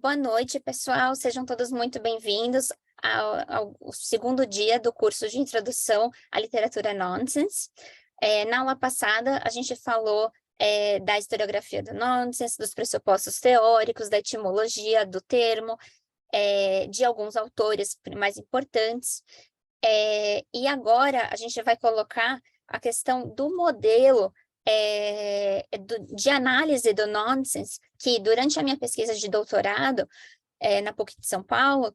Boa noite, pessoal. Sejam todos muito bem-vindos ao segundo dia do curso de Introdução à Literatura Nonsense. Na aula passada, a gente falou da historiografia do nonsense, dos pressupostos teóricos, da etimologia do termo, de alguns autores mais importantes. E agora a gente vai colocar a questão do modelo de análise do nonsense, que durante a minha pesquisa de doutorado na PUC de São Paulo,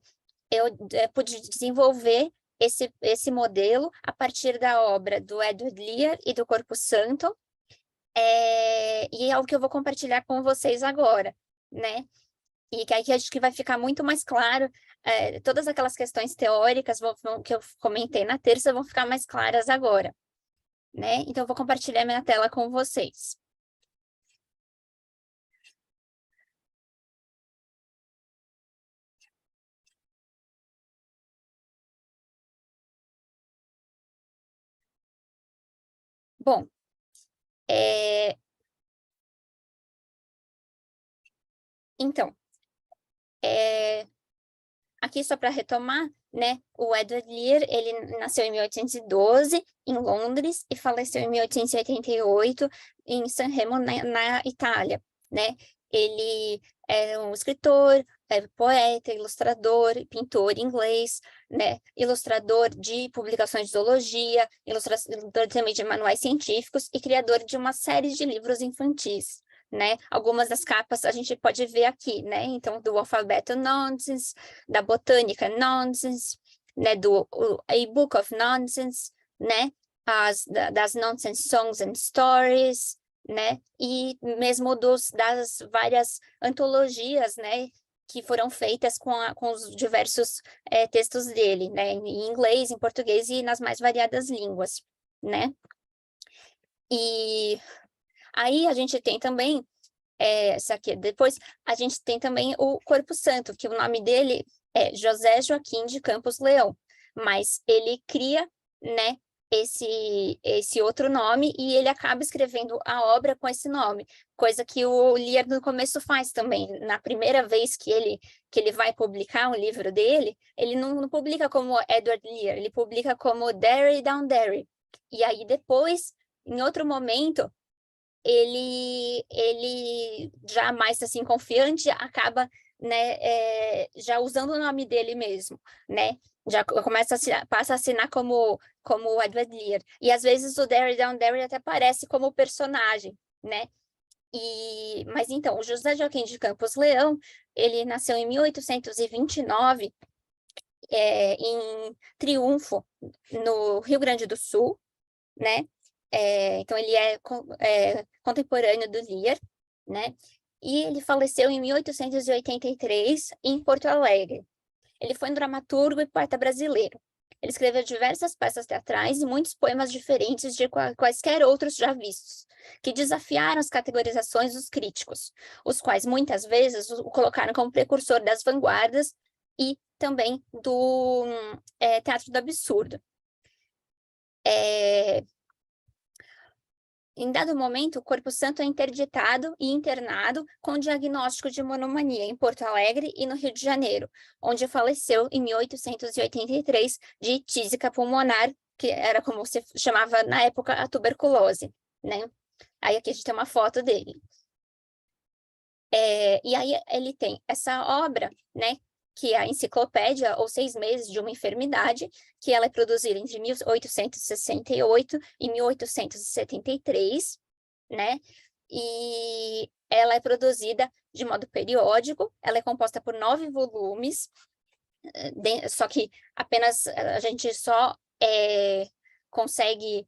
eu pude desenvolver esse modelo a partir da obra do Edward Lear e do Corpo Santo, e é o que eu vou compartilhar com vocês agora, né? E que aí acho que vai ficar muito mais claro, todas aquelas questões teóricas que eu comentei na terça vão ficar mais claras agora, né? Então, eu vou compartilhar minha tela com vocês. Bom, então, aqui só para retomar, né? O Edward Lear, ele nasceu em 1812 em Londres e faleceu em 1888 em San Remo, na Itália, né? Ele é um escritor, poeta, ilustrador, pintor inglês, né? Ilustrador de publicações de zoologia, ilustrador também de manuais científicos e criador de uma série de livros infantis, né? Algumas das capas a gente pode ver aqui, né? Então, do alfabeto Nonsense, da botânica Nonsense, né? A Book of Nonsense, né? Das Nonsense Songs and Stories, né? E mesmo das várias antologias, né? Que foram feitas com os diversos textos dele, né? Em inglês, em português e nas mais variadas línguas, né? E aí a gente tem também essa aqui. Depois a gente tem também o Corpo Santo, que o nome dele é José Joaquim de Campos Leão, mas ele cria, né, esse outro nome e ele acaba escrevendo a obra com esse nome, coisa que o Lear no começo faz também. Na primeira vez que ele vai publicar um livro dele, ele não publica como Edward Lear, ele publica como Derry Down Derry. E aí depois, em outro momento, ele já mais assim confiante acaba, né, já usando o nome dele mesmo, né? Já passa a assinar como Edward Lear. E às vezes o Derry Down Derry até aparece como personagem, né? Mas então, o José Joaquim de Campos Leão, ele nasceu em 1829, em Triunfo, no Rio Grande do Sul, né? Então, ele é contemporâneo do Lear, né? E ele faleceu em 1883 em Porto Alegre. Ele foi um dramaturgo e poeta brasileiro. Ele escreveu diversas peças teatrais e muitos poemas diferentes de quaisquer outros já vistos, que desafiaram as categorizações dos críticos, os quais muitas vezes o colocaram como precursor das vanguardas e também do teatro do absurdo. Em dado momento, o Corpo Santo é interditado e internado com diagnóstico de monomania em Porto Alegre e no Rio de Janeiro, onde faleceu em 1883 de tísica pulmonar, que era como se chamava na época a tuberculose, né? Aí aqui a gente tem uma foto dele. E aí ele tem essa obra, né, que é a Enciclopédia, ou 6 meses de uma enfermidade, que ela é produzida entre 1868 e 1873, né? E ela é produzida de modo periódico, ela é composta por 9 volumes, só que apenas a gente só consegue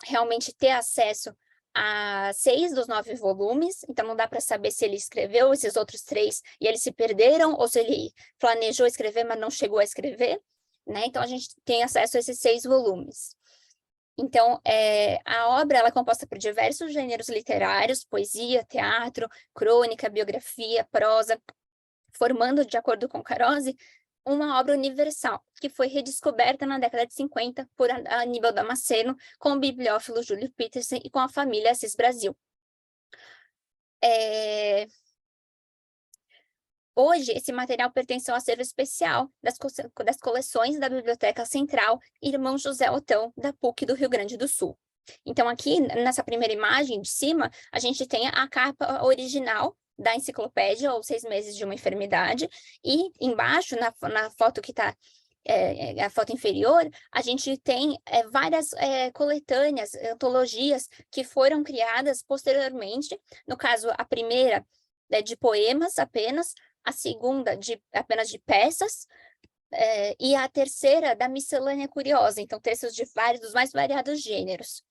realmente ter acesso a 6 dos 9 volumes, então não dá para saber se ele escreveu esses outros 3 e eles se perderam, ou se ele planejou escrever, mas não chegou a escrever, né? Então a gente tem acesso a esses 6 volumes. Então, a obra ela é composta por diversos gêneros literários, poesia, teatro, crônica, biografia, prosa, formando, de acordo com Carozzi, uma obra universal, que foi redescoberta na década de 50 por Aníbal Damasceno, com o bibliófilo Júlio Peterson e com a família Assis Brasil. Hoje, esse material pertence ao acervo especial das coleções da Biblioteca Central Irmão José Otão, da PUC do Rio Grande do Sul. Então, aqui, nessa primeira imagem de cima, a gente tem a capa original da enciclopédia, ou 6 meses de uma enfermidade, e embaixo, na foto que está a foto inferior, a gente tem várias coletâneas, antologias que foram criadas posteriormente. No caso, a primeira de poemas apenas, a segunda apenas de peças, e a terceira da miscelânea curiosa, então textos dos mais variados gêneros.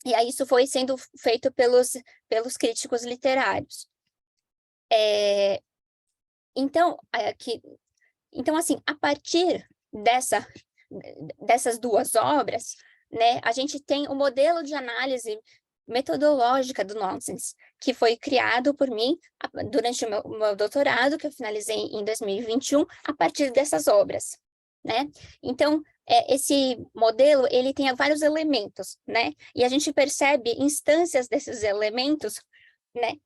E aí isso foi sendo feito pelos críticos literários. Então, assim, a partir dessas duas obras, né, a gente tem o modelo de análise metodológica do nonsense, que foi criado por mim durante o meu doutorado, que eu finalizei em 2021, a partir dessas obras, né? Então, esse modelo, ele tem vários elementos, né? E a gente percebe instâncias desses elementos, né,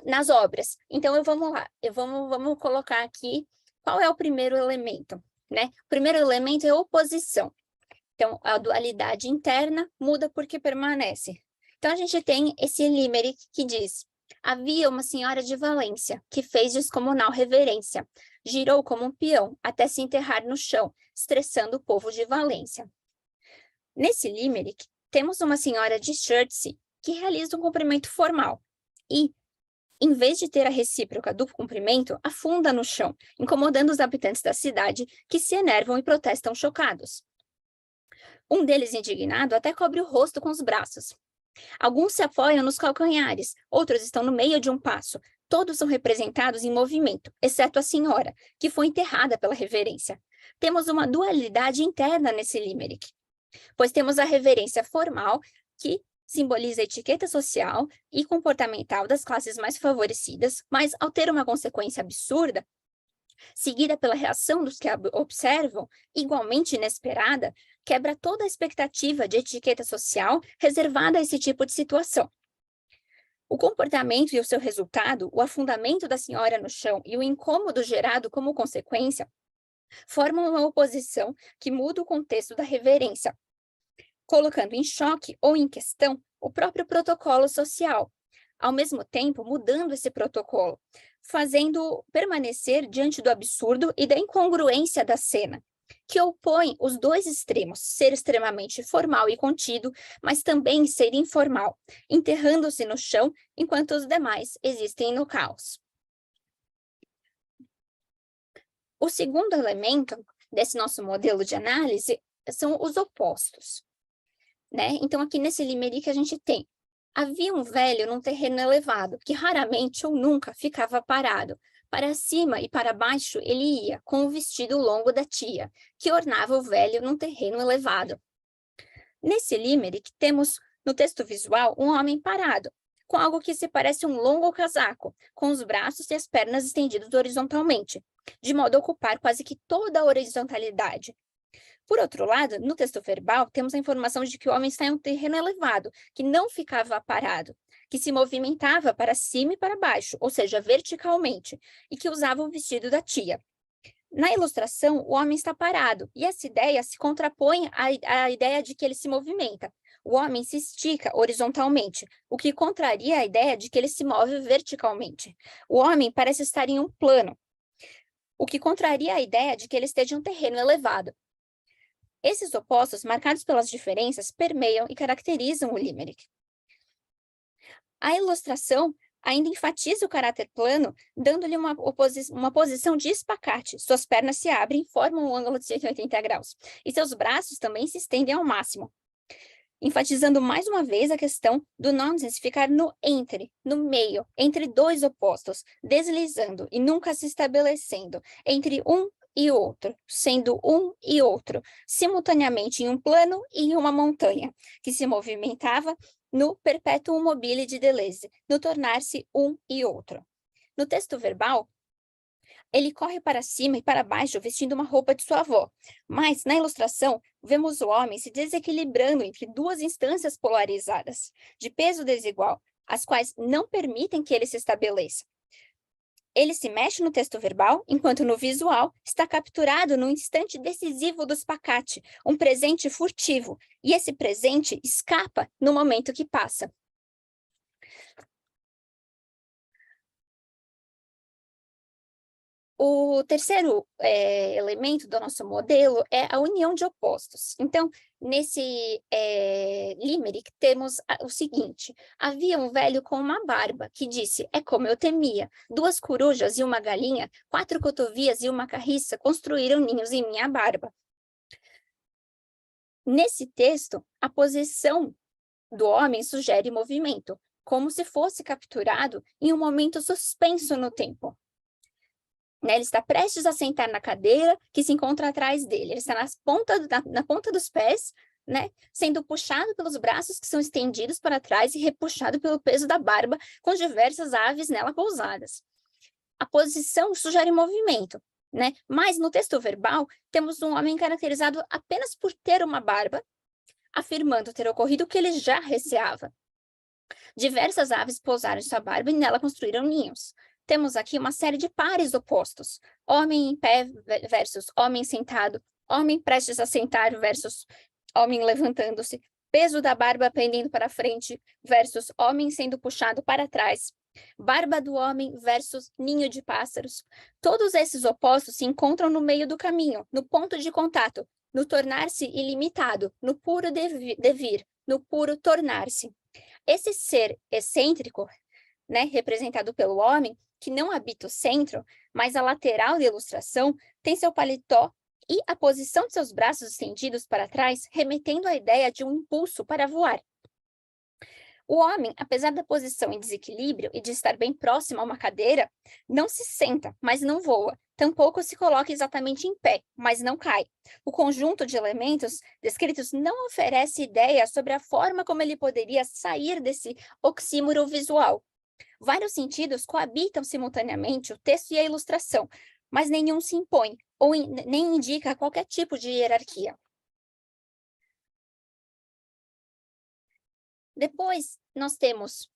nas obras. Então, vamos lá, vamos colocar aqui qual é o primeiro elemento, né? O primeiro elemento é oposição. Então, a dualidade interna muda porque permanece. Então, a gente tem esse limerick que diz: havia uma senhora de Valência que fez descomunal reverência, girou como um peão até se enterrar no chão, estressando o povo de Valência. Nesse limerick, temos uma senhora de Chertsey que realiza um cumprimento formal e, em vez de ter a recíproca do cumprimento, afunda no chão, incomodando os habitantes da cidade, que se enervam e protestam chocados. Um deles, indignado, até cobre o rosto com os braços. Alguns se apoiam nos calcanhares, outros estão no meio de um passo. Todos são representados em movimento, exceto a senhora, que foi enterrada pela reverência. Temos uma dualidade interna nesse limerick, pois temos a reverência formal, que simboliza a etiqueta social e comportamental das classes mais favorecidas, mas, ao ter uma consequência absurda, seguida pela reação dos que a observam, igualmente inesperada, quebra toda a expectativa de etiqueta social reservada a esse tipo de situação. O comportamento e o seu resultado, o afundamento da senhora no chão e o incômodo gerado como consequência, formam uma oposição que muda o contexto da reverência, colocando em choque ou em questão o próprio protocolo social, ao mesmo tempo mudando esse protocolo, fazendo permanecer diante do absurdo e da incongruência da cena, que opõe os dois extremos, ser extremamente formal e contido, mas também ser informal, enterrando-se no chão enquanto os demais existem no caos. O segundo elemento desse nosso modelo de análise são os opostos, né? Então, aqui nesse limerick a gente tem: havia um velho num terreno elevado, que raramente ou nunca ficava parado. Para cima e para baixo ele ia, com o vestido longo da tia, que ornava o velho num terreno elevado. Nesse limerick, temos no texto visual um homem parado, com algo que se parece um longo casaco, com os braços e as pernas estendidos horizontalmente, de modo a ocupar quase que toda a horizontalidade. Por outro lado, no texto verbal, temos a informação de que o homem está em um terreno elevado, que não ficava parado, que se movimentava para cima e para baixo, ou seja, verticalmente, e que usava o vestido da tia. Na ilustração, o homem está parado, e essa ideia se contrapõe à ideia de que ele se movimenta. O homem se estica horizontalmente, o que contraria a ideia de que ele se move verticalmente. O homem parece estar em um plano, o que contraria a ideia de que ele esteja em um terreno elevado. Esses opostos, marcados pelas diferenças, permeiam e caracterizam o limerick. A ilustração ainda enfatiza o caráter plano, dando-lhe uma posição de espacate. Suas pernas se abrem, formam um ângulo de 180 graus, e seus braços também se estendem ao máximo, enfatizando mais uma vez a questão do nonsense ficar no meio, entre dois opostos, deslizando e nunca se estabelecendo entre um e outro, sendo um e outro, simultaneamente em um plano e em uma montanha, que se movimentava no perpetuum mobile de Deleuze, no tornar-se um e outro. No texto verbal, ele corre para cima e para baixo vestindo uma roupa de sua avó, mas na ilustração vemos o homem se desequilibrando entre duas instâncias polarizadas, de peso desigual, as quais não permitem que ele se estabeleça. Ele se mexe no texto verbal, enquanto no visual está capturado no instante decisivo do espacate, um presente furtivo, e esse presente escapa no momento que passa. O terceiro elemento do nosso modelo é a união de opostos. Então, nesse limerick, temos o seguinte: havia um velho com uma barba que disse, é como eu temia, 2 corujas e uma galinha, 4 cotovias e uma carriça construíram ninhos em minha barba. Nesse texto, a posição do homem sugere movimento, como se fosse capturado em um momento suspenso no tempo. Né, ele está prestes a sentar na cadeira que se encontra atrás dele. Ele está na ponta dos pés, né, sendo puxado pelos braços que são estendidos para trás e repuxado pelo peso da barba, com diversas aves nela pousadas. A posição sugere movimento, né? Mas no texto verbal, temos um homem caracterizado apenas por ter uma barba, afirmando ter ocorrido o que ele já receava. Diversas aves pousaram em sua barba e nela construíram ninhos. Temos aqui uma série de pares opostos. Homem em pé versus homem sentado, homem prestes a sentar versus homem levantando-se, peso da barba pendendo para frente versus homem sendo puxado para trás, barba do homem versus ninho de pássaros. Todos esses opostos se encontram no meio do caminho, no ponto de contato, no tornar-se ilimitado, no puro devir, no puro tornar-se. Esse ser excêntrico, né, representado pelo homem, que não habita o centro, mas a lateral da ilustração, tem seu paletó e a posição de seus braços estendidos para trás, remetendo à ideia de um impulso para voar. O homem, apesar da posição em desequilíbrio e de estar bem próximo a uma cadeira, não se senta, mas não voa. Tampouco se coloca exatamente em pé, mas não cai. O conjunto de elementos descritos não oferece ideia sobre a forma como ele poderia sair desse oxímoro visual. Vários sentidos coabitam simultaneamente o texto e a ilustração, mas nenhum se impõe ou nem indica qualquer tipo de hierarquia. Depois, nós temos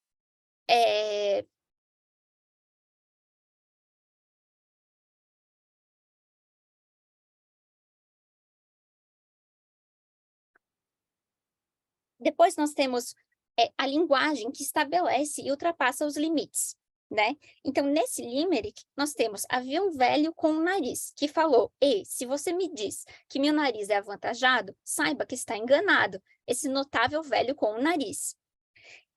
a linguagem que estabelece e ultrapassa os limites, né? Então, nesse limerick, nós temos, havia um velho com um nariz, que falou, ei, se você me diz que meu nariz é avantajado, saiba que está enganado, esse notável velho com um nariz.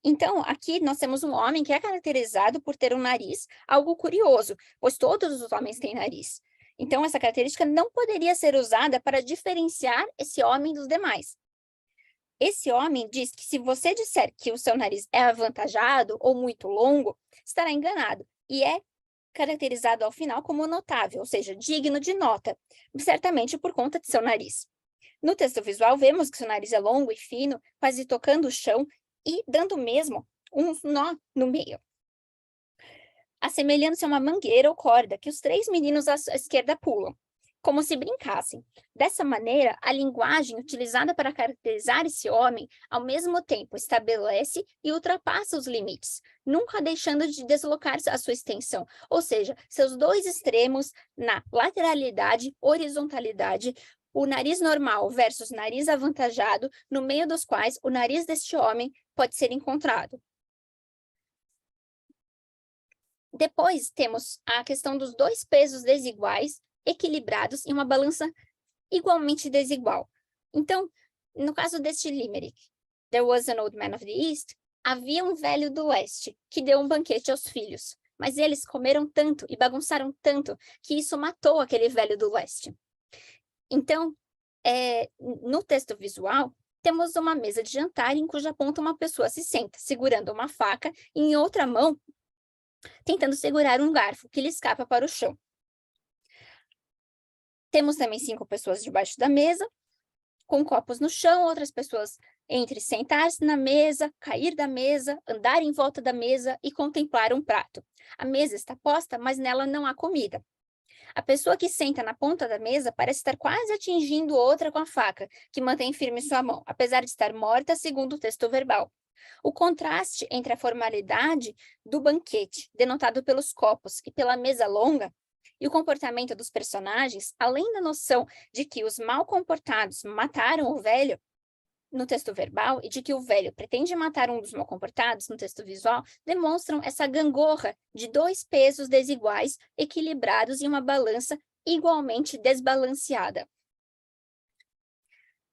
Então, aqui nós temos um homem que é caracterizado por ter um nariz, algo curioso, pois todos os homens têm nariz. Então, essa característica não poderia ser usada para diferenciar esse homem dos demais. Esse homem diz que se você disser que o seu nariz é avantajado ou muito longo, estará enganado, e é caracterizado ao final como notável, ou seja, digno de nota, certamente por conta de seu nariz. No texto visual, vemos que seu nariz é longo e fino, quase tocando o chão e dando mesmo um nó no meio, assemelhando-se a uma mangueira ou corda que os 3 meninos à esquerda pulam, como se brincassem. Dessa maneira, a linguagem utilizada para caracterizar esse homem, ao mesmo tempo, estabelece e ultrapassa os limites, nunca deixando de deslocar a sua extensão, ou seja, seus 2 extremos na lateralidade, horizontalidade, o nariz normal versus nariz avantajado, no meio dos quais o nariz deste homem pode ser encontrado. Depois temos a questão dos 2 pesos desiguais, equilibrados em uma balança igualmente desigual. Então, no caso deste limerick, There was an old man of the East, havia um velho do leste que deu um banquete aos filhos, mas eles comeram tanto e bagunçaram tanto que isso matou aquele velho do leste. Então, no texto visual, temos uma mesa de jantar em cuja ponta uma pessoa se senta, segurando uma faca e em outra mão, tentando segurar um garfo que lhe escapa para o chão. Temos também 5 pessoas debaixo da mesa, com copos no chão, outras pessoas entre sentar-se na mesa, cair da mesa, andar em volta da mesa e contemplar um prato. A mesa está posta, mas nela não há comida. A pessoa que senta na ponta da mesa parece estar quase atingindo outra com a faca, que mantém firme sua mão, apesar de estar morta, segundo o texto verbal. O contraste entre a formalidade do banquete, denotado pelos copos e pela mesa longa, e o comportamento dos personagens, além da noção de que os mal comportados mataram o velho, no texto verbal, e de que o velho pretende matar um dos mal comportados, no texto visual, demonstram essa gangorra de dois pesos desiguais, equilibrados em uma balança igualmente desbalanceada.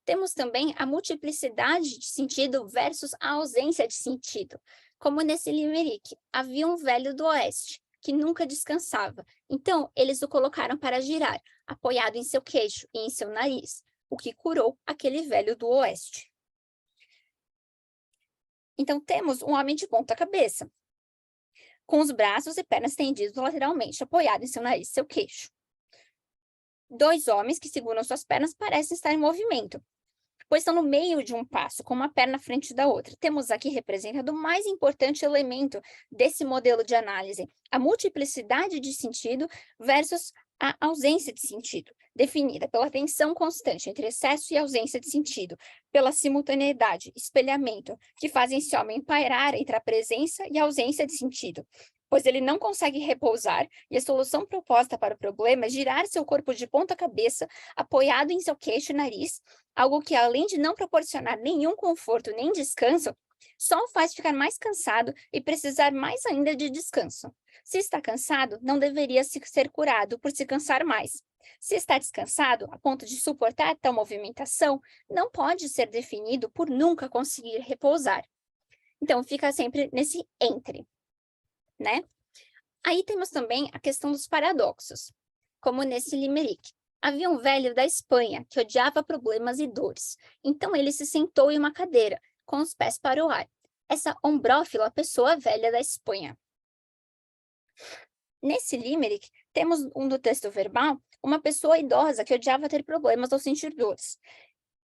Temos também a multiplicidade de sentido versus a ausência de sentido, como nesse limerick. Havia um velho do oeste, que nunca descansava. Então, eles o colocaram para girar, apoiado em seu queixo e em seu nariz, o que curou aquele velho do oeste. Então, temos um homem de ponta cabeça, com os braços e pernas tendidos lateralmente, apoiado em seu nariz e seu queixo. Dois homens que seguram suas pernas parecem estar em movimento, pois estão no meio de um passo, com uma perna à frente da outra. Temos aqui representado o mais importante elemento desse modelo de análise, a multiplicidade de sentido versus a ausência de sentido, definida pela tensão constante entre excesso e ausência de sentido, pela simultaneidade, espelhamento, que fazem esse homem pairar entre a presença e a ausência de sentido, pois ele não consegue repousar e a solução proposta para o problema é girar seu corpo de ponta cabeça, apoiado em seu queixo e nariz, algo que, além de não proporcionar nenhum conforto nem descanso, só o faz ficar mais cansado e precisar mais ainda de descanso. Se está cansado, não deveria ser curado por se cansar mais. Se está descansado, a ponto de suportar tal movimentação, não pode ser definido por nunca conseguir repousar. Então, fica sempre nesse entre, né? Aí temos também a questão dos paradoxos, como nesse limerick. Havia um velho da Espanha que odiava problemas e dores. Então ele se sentou em uma cadeira, com os pés para o ar. Essa ombrófila pessoa velha da Espanha. Nesse limerick, temos um do texto verbal, uma pessoa idosa que odiava ter problemas ao sentir dores.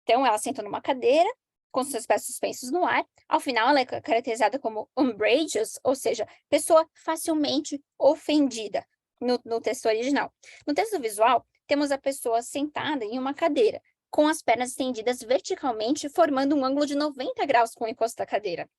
Então ela sentou numa cadeira, com seus pés suspensos no ar. Ao final, ela é caracterizada como umbrageous, ou seja, pessoa facilmente ofendida, no texto original. No texto visual, temos a pessoa sentada em uma cadeira, com as pernas estendidas verticalmente, formando um ângulo de 90 graus com o encosto da cadeira.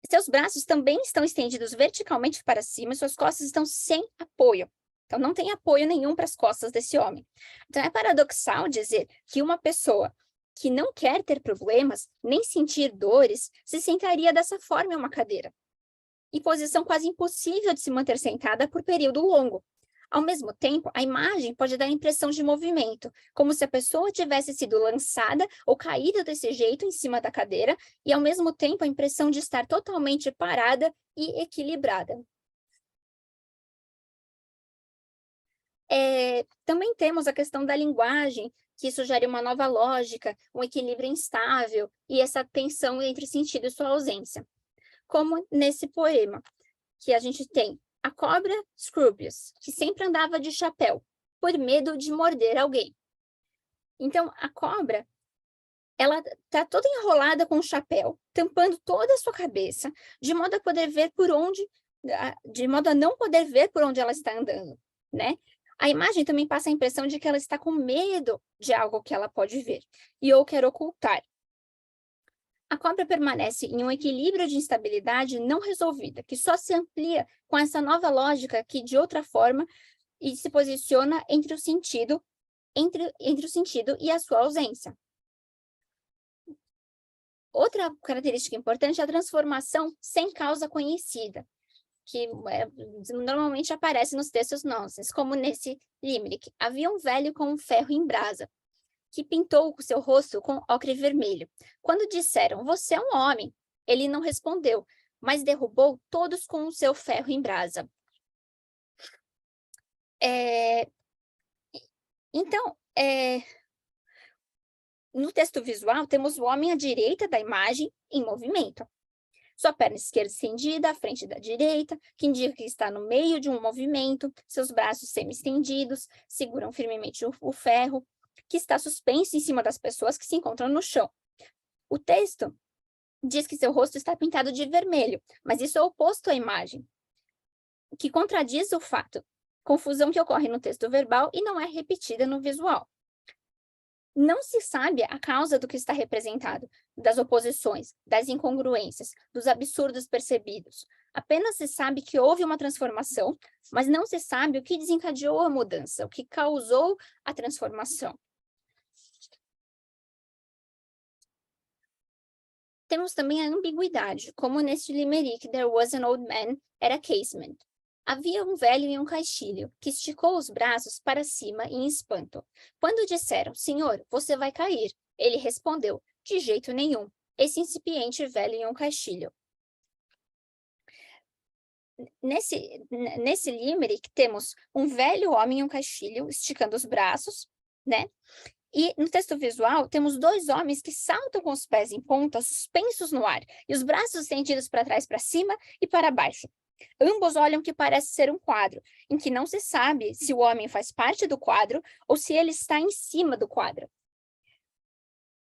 Seus braços também estão estendidos verticalmente para cima, e suas costas estão sem apoio. Então, não tem apoio nenhum para as costas desse homem. Então, é paradoxal dizer que uma pessoa que não quer ter problemas, nem sentir dores, se sentaria dessa forma em uma cadeira. Em posição quase impossível de se manter sentada por período longo. Ao mesmo tempo, a imagem pode dar a impressão de movimento, como se a pessoa tivesse sido lançada ou caída desse jeito em cima da cadeira, e ao mesmo tempo a impressão de estar totalmente parada e equilibrada. Também temos a questão da linguagem, que sugere uma nova lógica, um equilíbrio instável e essa tensão entre sentido e sua ausência. Como nesse poema, que a gente tem a cobra Scroobius, que sempre andava de chapéu, por medo de morder alguém. Então, a cobra, ela está toda enrolada com o chapéu, tampando toda a sua cabeça, de modo a poder ver de modo a não poder ver por onde ela está andando, né? A imagem também passa a impressão de que ela está com medo de algo que ela pode ver e ou quer ocultar. A cobra permanece em um equilíbrio de instabilidade não resolvida, que só se amplia com essa nova lógica que, de outra forma, e se posiciona entre o sentido e a sua ausência. Outra característica importante é a transformação sem causa conhecida, que normalmente aparece nos textos nonsense, como nesse limerick. Havia um velho com um ferro em brasa, que pintou o seu rosto com ocre vermelho. Quando disseram, você é um homem, ele não respondeu, mas derrubou todos com o seu ferro em brasa. Então, no texto visual, temos o homem à direita da imagem em movimento. Sua perna esquerda estendida à frente da direita, que indica que está no meio de um movimento, seus braços semi-estendidos, seguram firmemente o ferro, que está suspenso em cima das pessoas que se encontram no chão. O texto diz que seu rosto está pintado de vermelho, mas isso é oposto à imagem, que contradiz o fato, confusão que ocorre no texto verbal e não é repetida no visual. Não se sabe a causa do que está representado, das oposições, das incongruências, dos absurdos percebidos. Apenas se sabe que houve uma transformação, mas não se sabe o que desencadeou a mudança, o que causou a transformação. Temos também a ambiguidade, como neste limerick There was an old man at a casement. Havia um velho em um caixilho, que esticou os braços para cima em espanto. Quando disseram, Senhor, você vai cair, ele respondeu, de jeito nenhum, esse incipiente velho em um caixilho. Nesse limerick, temos um velho homem em um caixilho, esticando os braços, né? E no texto visual, temos dois homens que saltam com os pés em ponta, suspensos no ar, e os braços estendidos para trás, para cima e para baixo. Ambos olham o que parece ser um quadro, em que não se sabe se o homem faz parte do quadro ou se ele está em cima do quadro.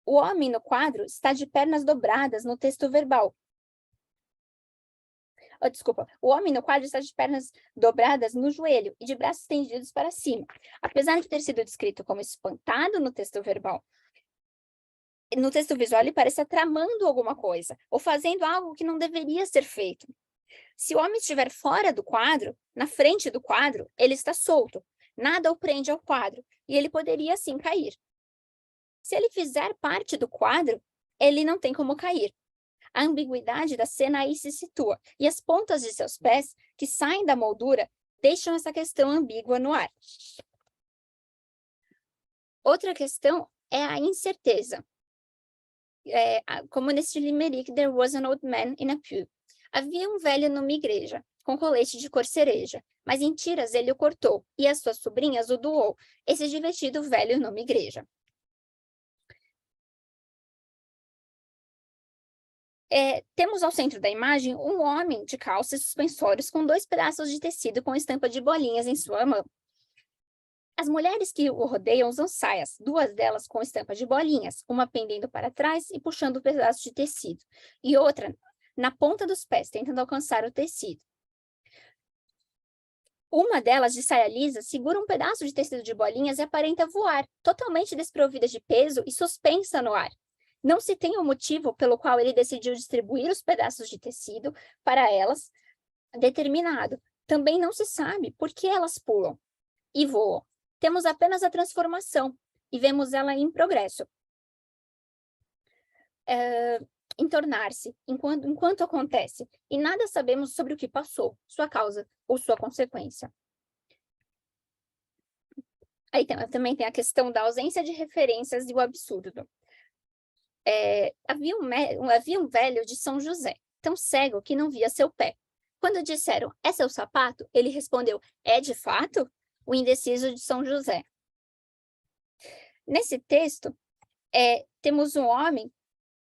O homem no quadro está de pernas dobradas no texto verbal. O homem no quadro está de pernas dobradas no joelho e de braços estendidos para cima. Apesar de ter sido descrito como espantado no texto verbal, no texto visual ele parece estar tramando alguma coisa, ou fazendo algo que não deveria ser feito. Se o homem estiver fora do quadro, na frente do quadro, ele está solto. Nada o prende ao quadro, e ele poderia, assim, cair. Se ele fizer parte do quadro, ele não tem como cair. A ambiguidade da cena aí se situa, e as pontas de seus pés, que saem da moldura, deixam essa questão ambígua no ar. Outra questão é a incerteza. Como neste limerick, There was an old man in a pew. Havia um velho numa igreja, com colete de cor cereja, mas em tiras ele o cortou, e as suas sobrinhas o doou, esse divertido velho numa igreja. Temos ao centro da imagem um homem de calças e suspensórios com dois pedaços de tecido com estampa de bolinhas em sua mão. As mulheres que o rodeiam usam saias, duas delas com estampa de bolinhas, uma pendendo para trás e puxando o pedaço de tecido, e outra na ponta dos pés, tentando alcançar o tecido. Uma delas, de saia lisa, segura um pedaço de tecido de bolinhas e aparenta voar, totalmente desprovida de peso e suspensa no ar. Não se tem o motivo pelo qual ele decidiu distribuir os pedaços de tecido para elas determinado. Também não se sabe por que elas pulam e voam. Temos apenas a transformação e vemos ela em progresso. Em tornar-se, enquanto acontece, e nada sabemos sobre o que passou, sua causa ou sua consequência. Aí também tem a questão da ausência de referências e o absurdo. Havia um velho de São José, tão cego que não via seu pé. Quando disseram, é seu sapato? Ele respondeu, é de fato? O indeciso de São José. Nesse texto, temos um homem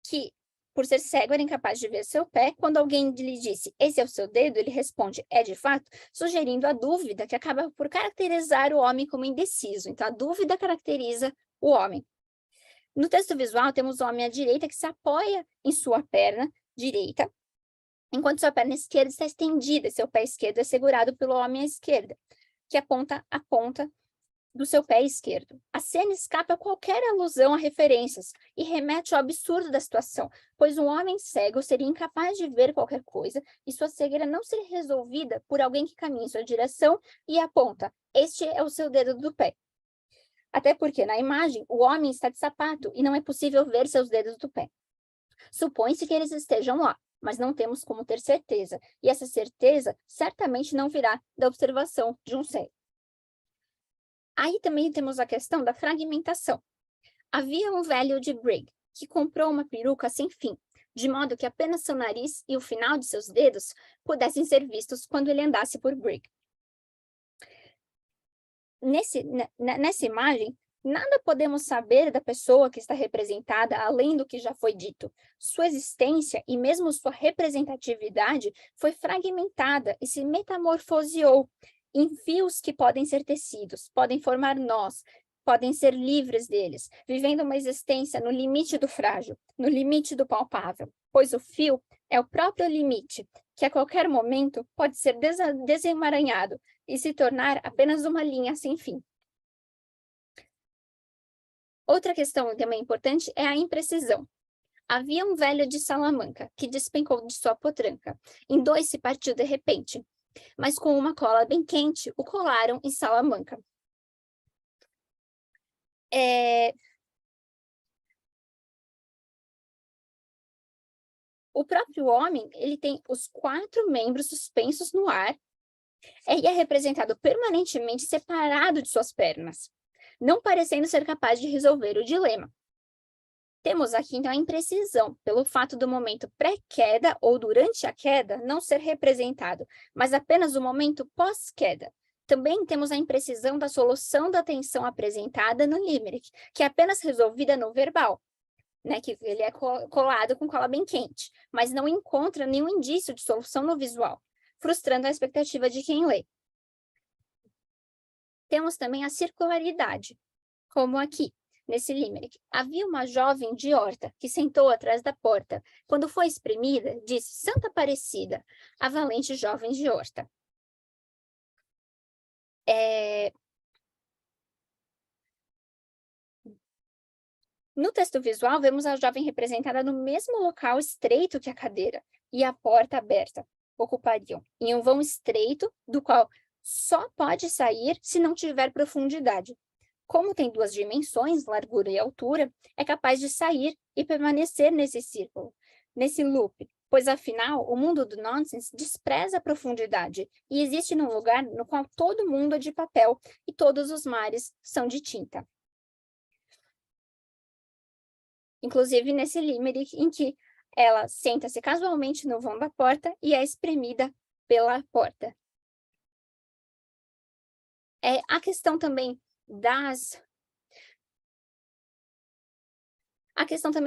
que, por ser cego, era incapaz de ver seu pé. Quando alguém lhe disse, esse é o seu dedo, ele responde, é de fato, sugerindo a dúvida que acaba por caracterizar o homem como indeciso. Então, a dúvida caracteriza o homem. No texto visual, temos o homem à direita que se apoia em sua perna direita, enquanto sua perna esquerda está estendida, seu pé esquerdo é segurado pelo homem à esquerda, que aponta a ponta do seu pé esquerdo. A cena escapa a qualquer alusão a referências e remete ao absurdo da situação, pois um homem cego seria incapaz de ver qualquer coisa e sua cegueira não seria resolvida por alguém que caminha em sua direção e aponta, este é o seu dedo do pé. Até porque, na imagem, o homem está de sapato e não é possível ver seus dedos do pé. Supõe-se que eles estejam lá, mas não temos como ter certeza, e essa certeza certamente não virá da observação de um cego. Aí também temos a questão da fragmentação. Havia um velho de Brigg que comprou uma peruca sem fim, de modo que apenas seu nariz e o final de seus dedos pudessem ser vistos quando ele andasse por Brigg. Nessa imagem, nada podemos saber da pessoa que está representada além do que já foi dito. Sua existência e mesmo sua representatividade foi fragmentada e se metamorfoseou em fios que podem ser tecidos, podem formar nós, podem ser livres deles, vivendo uma existência no limite do frágil, no limite do palpável, pois o fio é o próprio limite, que a qualquer momento pode ser desemaranhado e se tornar apenas uma linha sem fim. Outra questão também importante é a imprecisão. Havia um velho de Salamanca que despencou de sua potranca. Em dois se partiu de repente, mas com uma cola bem quente o colaram em Salamanca. O próprio homem, ele tem os 4 membros suspensos no ar e é representado permanentemente separado de suas pernas, não parecendo ser capaz de resolver o dilema. Temos aqui, então, a imprecisão, pelo fato do momento pré-queda ou durante a queda não ser representado, mas apenas o momento pós-queda. Também temos a imprecisão da solução da tensão apresentada no limerick, que é apenas resolvida no verbal, né, que ele é colado com cola bem quente, mas não encontra nenhum indício de solução no visual, frustrando a expectativa de quem lê. Temos também a circularidade, como aqui, nesse limerick. Havia uma jovem de Horta que sentou atrás da porta. Quando foi espremida, disse Santa Aparecida, a valente jovem de Horta. No texto visual, vemos a jovem representada no mesmo local estreito que a cadeira e a porta aberta ocupariam, em um vão estreito, do qual só pode sair se não tiver profundidade. Como tem 2 dimensões, largura e altura, é capaz de sair e permanecer nesse círculo, nesse loop, pois, afinal, o mundo do nonsense despreza a profundidade e existe num lugar no qual todo mundo é de papel e todos os mares são de tinta. Inclusive nesse limerick em que ela senta-se casualmente no vão da porta e é espremida pela porta. A questão também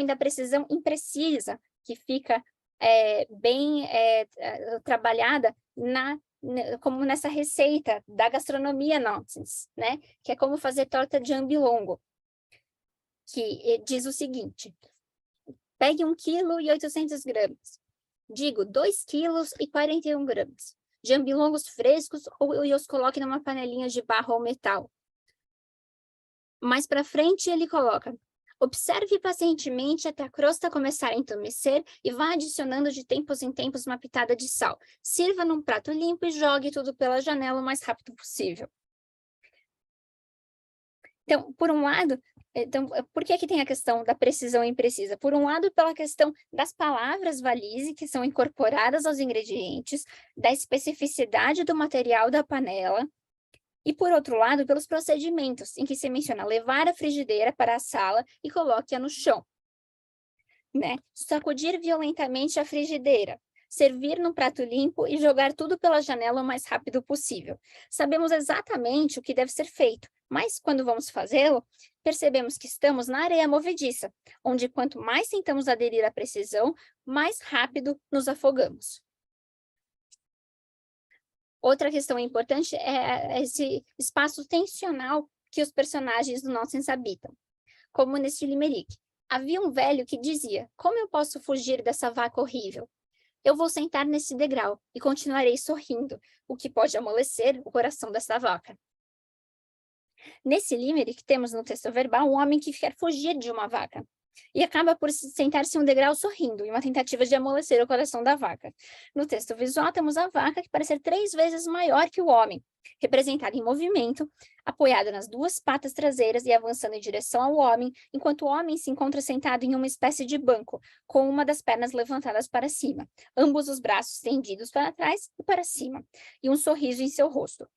da precisão imprecisa, que fica bem trabalhada como nessa receita da gastronomia nonsense, né? Que é como fazer torta de ambilongo, que diz o seguinte: pegue 1,8 kg. Digo, 2,41 kg de ambilongos frescos e os coloque numa panelinha de barro ou metal. Mais para frente, ele coloca: observe pacientemente até a crosta começar a entumecer e vá adicionando de tempos em tempos uma pitada de sal. Sirva num prato limpo e jogue tudo pela janela o mais rápido possível. Então, por um lado, por que tem a questão da precisão imprecisa? Por um lado, pela questão das palavras valise que são incorporadas aos ingredientes, da especificidade do material da panela, e por outro lado, pelos procedimentos, em que se menciona levar a frigideira para a sala e coloque-a no chão, né? Sacudir violentamente a frigideira, servir num prato limpo e jogar tudo pela janela o mais rápido possível. Sabemos exatamente o que deve ser feito, mas quando vamos fazê-lo, percebemos que estamos na areia movediça, onde quanto mais tentamos aderir à precisão, mais rápido nos afogamos. Outra questão importante é esse espaço tensional que os personagens do nonsense habitam, como neste limerick. Havia um velho que dizia: como eu posso fugir dessa vaca horrível? Eu vou sentar nesse degrau e continuarei sorrindo, o que pode amolecer o coração dessa vaca. Nesse limerick, temos no texto verbal um homem que quer fugir de uma vaca e acaba por sentar-se em um degrau sorrindo, em uma tentativa de amolecer o coração da vaca. No texto visual, temos a vaca que parece ser 3 vezes maior que o homem, representada em movimento, apoiada nas 2 patas traseiras e avançando em direção ao homem, enquanto o homem se encontra sentado em uma espécie de banco, com uma das pernas levantadas para cima, ambos os braços estendidos para trás e para cima, e um sorriso em seu rosto.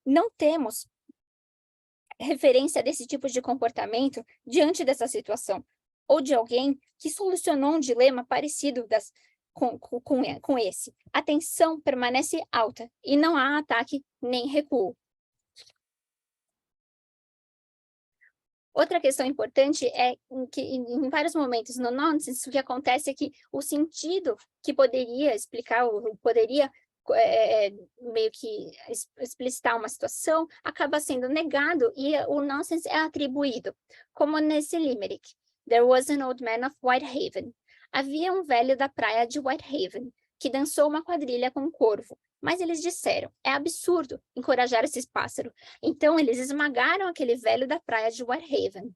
Não temos referência desse tipo de comportamento diante dessa situação, ou de alguém que solucionou um dilema parecido com esse. A tensão permanece alta e não há ataque nem recuo. Outra questão importante é que, em vários momentos no nonsense, o que acontece é que o sentido que poderia explicar, ou poderia meio que explicitar uma situação, acaba sendo negado e o nonsense é atribuído, como nesse limerick. There was an old man of Whitehaven. Havia um velho da praia de Whitehaven, que dançou uma quadrilha com um corvo. Mas eles disseram, é absurdo encorajar esses pássaros. Então eles esmagaram aquele velho da praia de Whitehaven.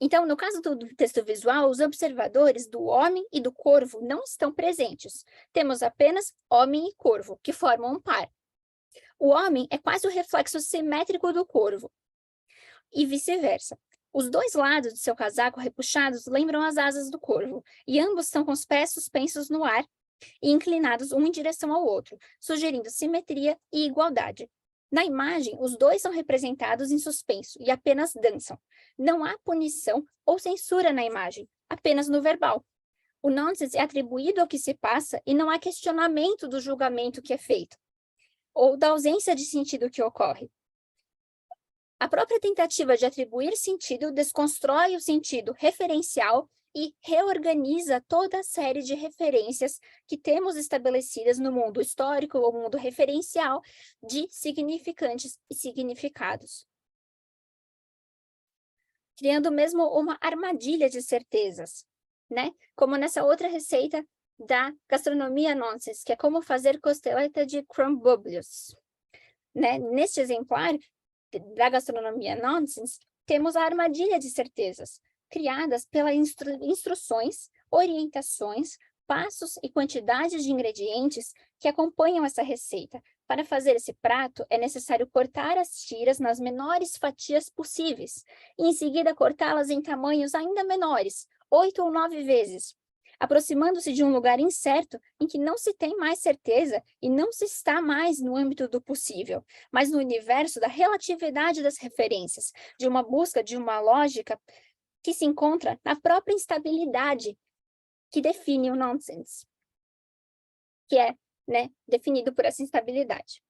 Então, no caso do texto visual, os observadores do homem e do corvo não estão presentes. Temos apenas homem e corvo, que formam um par. O homem é quase o reflexo simétrico do corvo, e vice-versa. Os dois lados de seu casaco repuxados lembram as asas do corvo, e ambos estão com os pés suspensos no ar e inclinados um em direção ao outro, sugerindo simetria e igualdade. Na imagem, os dois são representados em suspenso e apenas dançam. Não há punição ou censura na imagem, apenas no verbal. O nonsense é atribuído ao que se passa e não há questionamento do julgamento que é feito, ou da ausência de sentido que ocorre. A própria tentativa de atribuir sentido desconstrói o sentido referencial e reorganiza toda a série de referências que temos estabelecidas no mundo histórico ou mundo referencial de significantes e significados, criando mesmo uma armadilha de certezas, né? Como nessa outra receita da gastronomia nonsense, que é como fazer costeleta de crumbublius, né? Neste exemplar da gastronomia nonsense, temos a armadilha de certezas, criadas pelas instruções, orientações, passos e quantidades de ingredientes que acompanham essa receita. Para fazer esse prato, é necessário cortar as tiras nas menores fatias possíveis, e em seguida cortá-las em tamanhos ainda menores, 8 ou 9 vezes, aproximando-se de um lugar incerto em que não se tem mais certeza e não se está mais no âmbito do possível, mas no universo da relatividade das referências, de uma busca de uma lógica que se encontra na própria instabilidade que define o nonsense, que é, né, definido por essa instabilidade.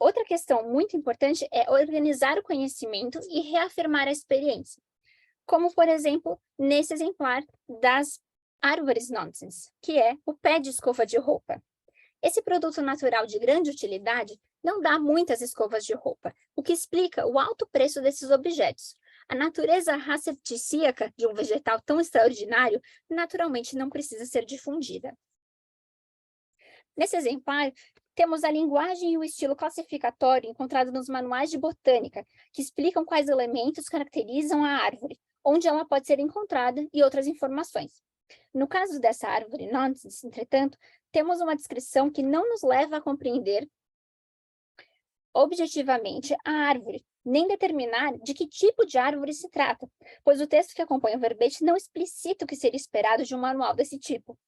Outra questão muito importante é organizar o conhecimento e reafirmar a experiência, como, por exemplo, nesse exemplar das árvores nonsense, que é o pé de escova de roupa. Esse produto natural de grande utilidade não dá muitas escovas de roupa, o que explica o alto preço desses objetos. A natureza racefticíaca de um vegetal tão extraordinário naturalmente não precisa ser difundida. Nesse exemplar, temos a linguagem e o estilo classificatório encontrado nos manuais de botânica, que explicam quais elementos caracterizam a árvore, onde ela pode ser encontrada e outras informações. No caso dessa árvore nonsense, entretanto, temos uma descrição que não nos leva a compreender objetivamente a árvore, nem determinar de que tipo de árvore se trata, pois o texto que acompanha o verbete não explicita o que seria esperado de um manual desse tipo.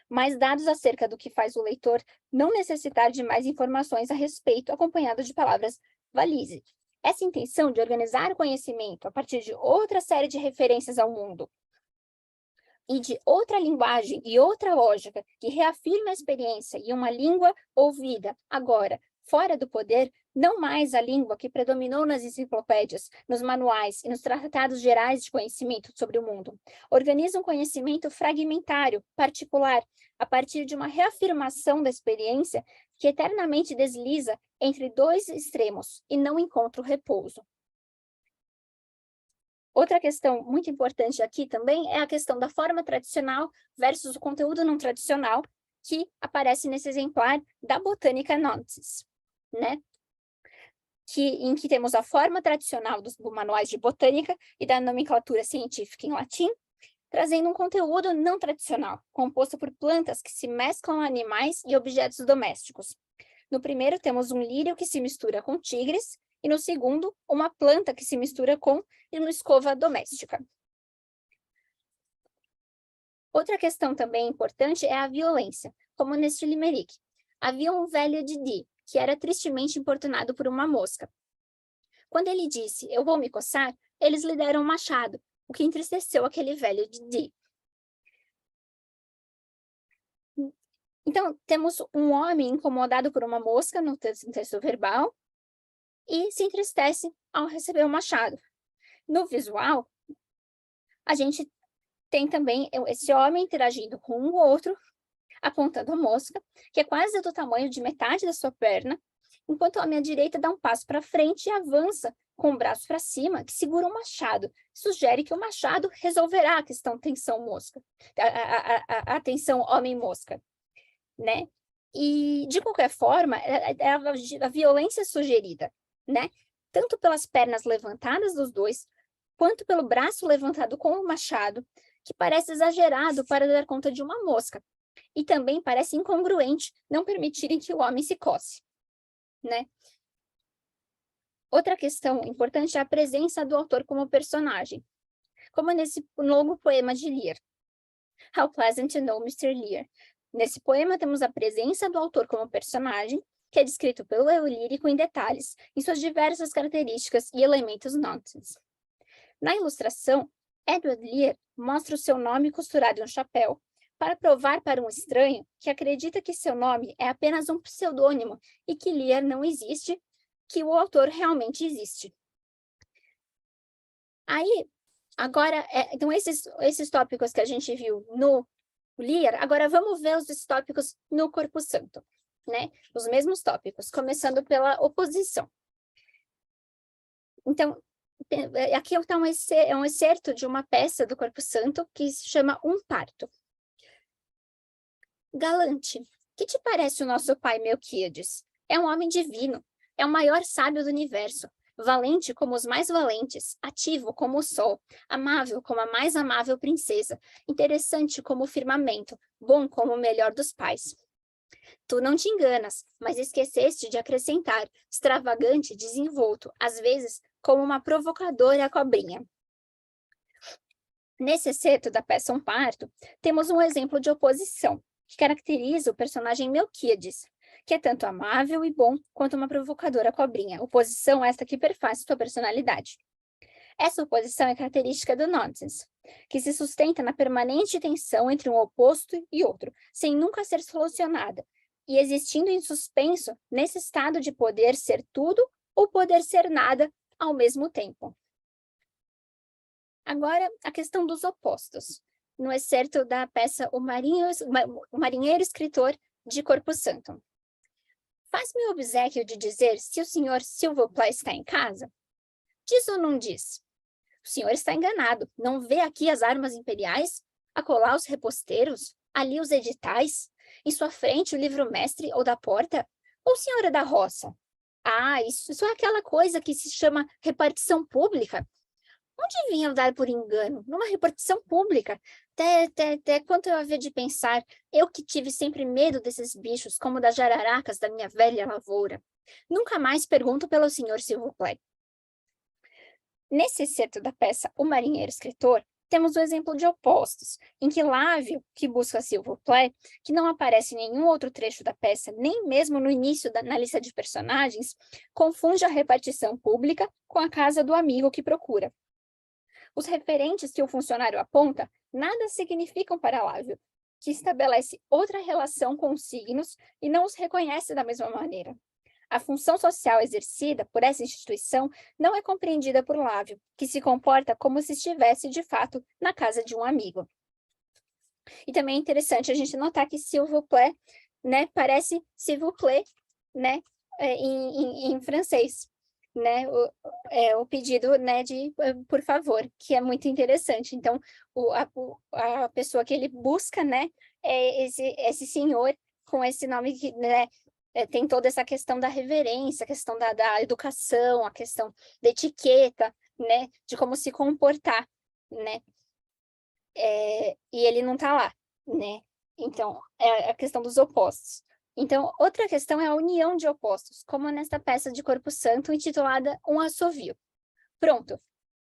Mas dados acerca do que faz o leitor não necessitar de mais informações a respeito, acompanhado de palavras valise. Essa intenção de organizar o conhecimento a partir de outra série de referências ao mundo e de outra linguagem e outra lógica que reafirma a experiência e uma língua ouvida agora fora do poder, não mais a língua que predominou nas enciclopédias, nos manuais e nos tratados gerais de conhecimento sobre o mundo. Organiza um conhecimento fragmentário, particular, a partir de uma reafirmação da experiência que eternamente desliza entre dois extremos e não encontra o repouso. Outra questão muito importante aqui também é a questão da forma tradicional versus o conteúdo não tradicional, que aparece nesse exemplar da Botânica Nonsense, né? Em que temos a forma tradicional dos manuais de botânica e da nomenclatura científica em latim, trazendo um conteúdo não tradicional, composto por plantas que se mesclam a animais e objetos domésticos. No primeiro, temos um lírio que se mistura com tigres, e no segundo, uma planta que se mistura com uma escova doméstica. Outra questão também importante é a violência, como neste limerick. Havia um velho Didi, que era tristemente importunado por uma mosca. Quando ele disse, eu vou me coçar, eles lhe deram um machado, o que entristeceu aquele velho Didi. Então, temos um homem incomodado por uma mosca no texto verbal e se entristece ao receber o machado. No visual, a gente tem também esse homem interagindo com o outro, apontando a mosca, que é quase do tamanho de metade da sua perna, enquanto o homem à direita dá um passo para frente e avança com o braço para cima, que segura o machado. Sugere que o machado resolverá a questão tensão-mosca, a tensão homem-mosca, né? E, de qualquer forma, é a violência sugerida, né? Tanto pelas pernas levantadas dos dois, quanto pelo braço levantado com o machado, que parece exagerado para dar conta de uma mosca, e também parece incongruente não permitirem que o homem se coce, né? Outra questão importante é a presença do autor como personagem, como nesse longo poema de Lear. How pleasant to know Mr. Lear. Nesse poema temos a presença do autor como personagem, que é descrito pelo eu lírico em detalhes, em suas diversas características e elementos nonsense. Na ilustração, Edward Lear mostra o seu nome costurado em um chapéu, para provar para um estranho que acredita que seu nome é apenas um pseudônimo e que Lear não existe, que o autor realmente existe. Aí, agora, então esses tópicos que a gente viu no Lear, agora vamos ver os tópicos no Corpo Santo, né? Os mesmos tópicos, começando pela oposição. Então, aqui está um excerto de uma peça do Corpo Santo que se chama Um Parto. Galante, que te parece o nosso pai Melquíades? É um homem divino, é o maior sábio do universo, valente como os mais valentes, ativo como o sol, amável como a mais amável princesa, interessante como o firmamento, bom como o melhor dos pais. Tu não te enganas, mas esqueceste de acrescentar, extravagante, desenvolto, às vezes como uma provocadora cobrinha. Nesse excerto da peça Um Parto, temos um exemplo de oposição, que caracteriza o personagem Melquíades, que é tanto amável e bom quanto uma provocadora cobrinha, oposição esta que perfaz sua personalidade. Essa oposição é característica do nonsense, que se sustenta na permanente tensão entre um oposto e outro, sem nunca ser solucionada, e existindo em suspenso nesse estado de poder ser tudo ou poder ser nada ao mesmo tempo. Agora, a questão dos opostos. No excerto da peça O Marinheiro Escritor de Corpo Santo. Faz-me o obséquio de dizer se o senhor Silvopla está em casa? Diz ou não diz? O senhor está enganado. Não vê aqui as armas imperiais? Acolá os reposteiros? Ali os editais? Em sua frente o livro-mestre ou da porta? Ou o senhor é da roça? Ah, isso é aquela coisa que se chama repartição pública. Onde vinha dar por engano? Numa repartição pública. Até quanto eu havia de pensar, eu que tive sempre medo desses bichos, como das jararacas da minha velha lavoura. Nunca mais pergunto pelo senhor Silvopla. Nesse excerto da peça O Marinheiro Escritor, temos um exemplo de opostos, em que Lávio, que busca Silvopla, que não aparece em nenhum outro trecho da peça, nem mesmo no início na lista de personagens, confunde a repartição pública com a casa do amigo que procura. Os referentes que o funcionário aponta nada significam para Lávio, que estabelece outra relação com os signos e não os reconhece da mesma maneira. A função social exercida por essa instituição não é compreendida por Lávio, que se comporta como se estivesse, de fato, na casa de um amigo. E também é interessante a gente notar que Silvopla, né, parece s'il vous plaît, né, em francês. Né, o pedido, né, de por favor, que é muito interessante. Então, a pessoa que ele busca, né, é esse senhor com esse nome que, né, tem toda essa questão da reverência, a questão da educação, a questão da etiqueta, né, de como se comportar, né, e ele não está lá, né, então, é a questão dos opostos. Então, outra questão é a união de opostos, como nesta peça de Corpo Santo intitulada Um Assovio. Pronto.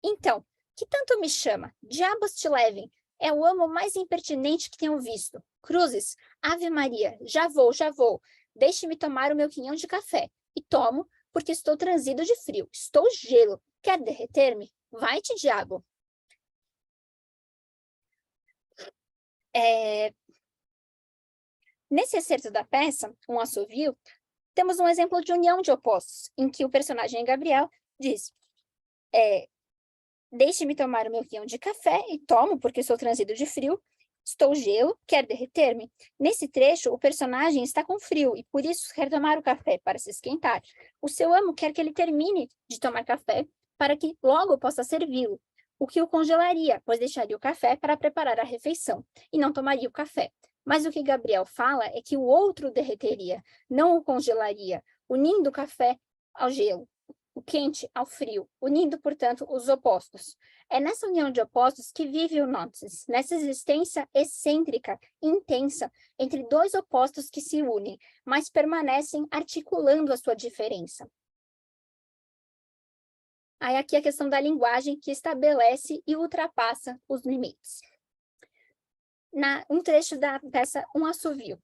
Então, que tanto me chama? Diabos te levem. É o amo mais impertinente que tenho visto. Cruzes, Ave Maria, já vou, já vou. Deixe-me tomar o meu quinhão de café. E tomo, porque estou transido de frio. Estou gelo. Quer derreter-me? Vai-te, diabo. Nesse excerto da peça, Um Assovio, temos um exemplo de união de opostos, em que o personagem Gabriel diz: deixe-me tomar o meu quinhão de café e tomo, porque sou transido de frio, estou gelo, quer derreter-me. Nesse trecho, o personagem está com frio e por isso quer tomar o café para se esquentar. O seu amo quer que ele termine de tomar café para que logo possa servi-lo, o que o congelaria, pois deixaria o café para preparar a refeição e não tomaria o café. Mas o que Gabriel fala é que o outro derreteria, não o congelaria, unindo o café ao gelo, o quente ao frio, unindo, portanto, os opostos. É nessa união de opostos que vive o nonsense, nessa existência excêntrica, intensa, entre dois opostos que se unem, mas permanecem articulando a sua diferença. Aí aqui a questão da linguagem que estabelece e ultrapassa os limites. Um trecho da peça Um Assovio.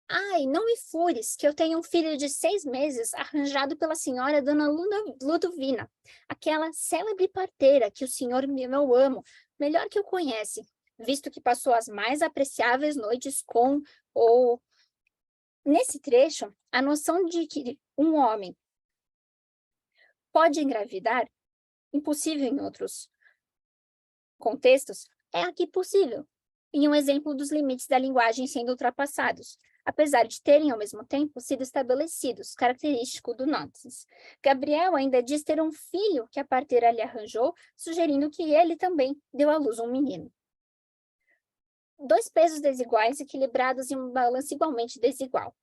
Ai, não me fures, que eu tenho um filho de 6 meses arranjado pela senhora Dona Ludovina, aquela célebre parteira que o senhor meu amo, melhor que o conhece, visto que passou as mais apreciáveis noites com ou... Nesse trecho, a noção de que um homem pode engravidar, impossível em outros contextos, é aqui possível, em um exemplo dos limites da linguagem sendo ultrapassados, apesar de terem, ao mesmo tempo, sido estabelecidos, característico do nonsense. Gabriel ainda diz ter um filho que a parteira lhe arranjou, sugerindo que ele também deu à luz um menino. Dois pesos desiguais equilibrados em um balanço igualmente desigual.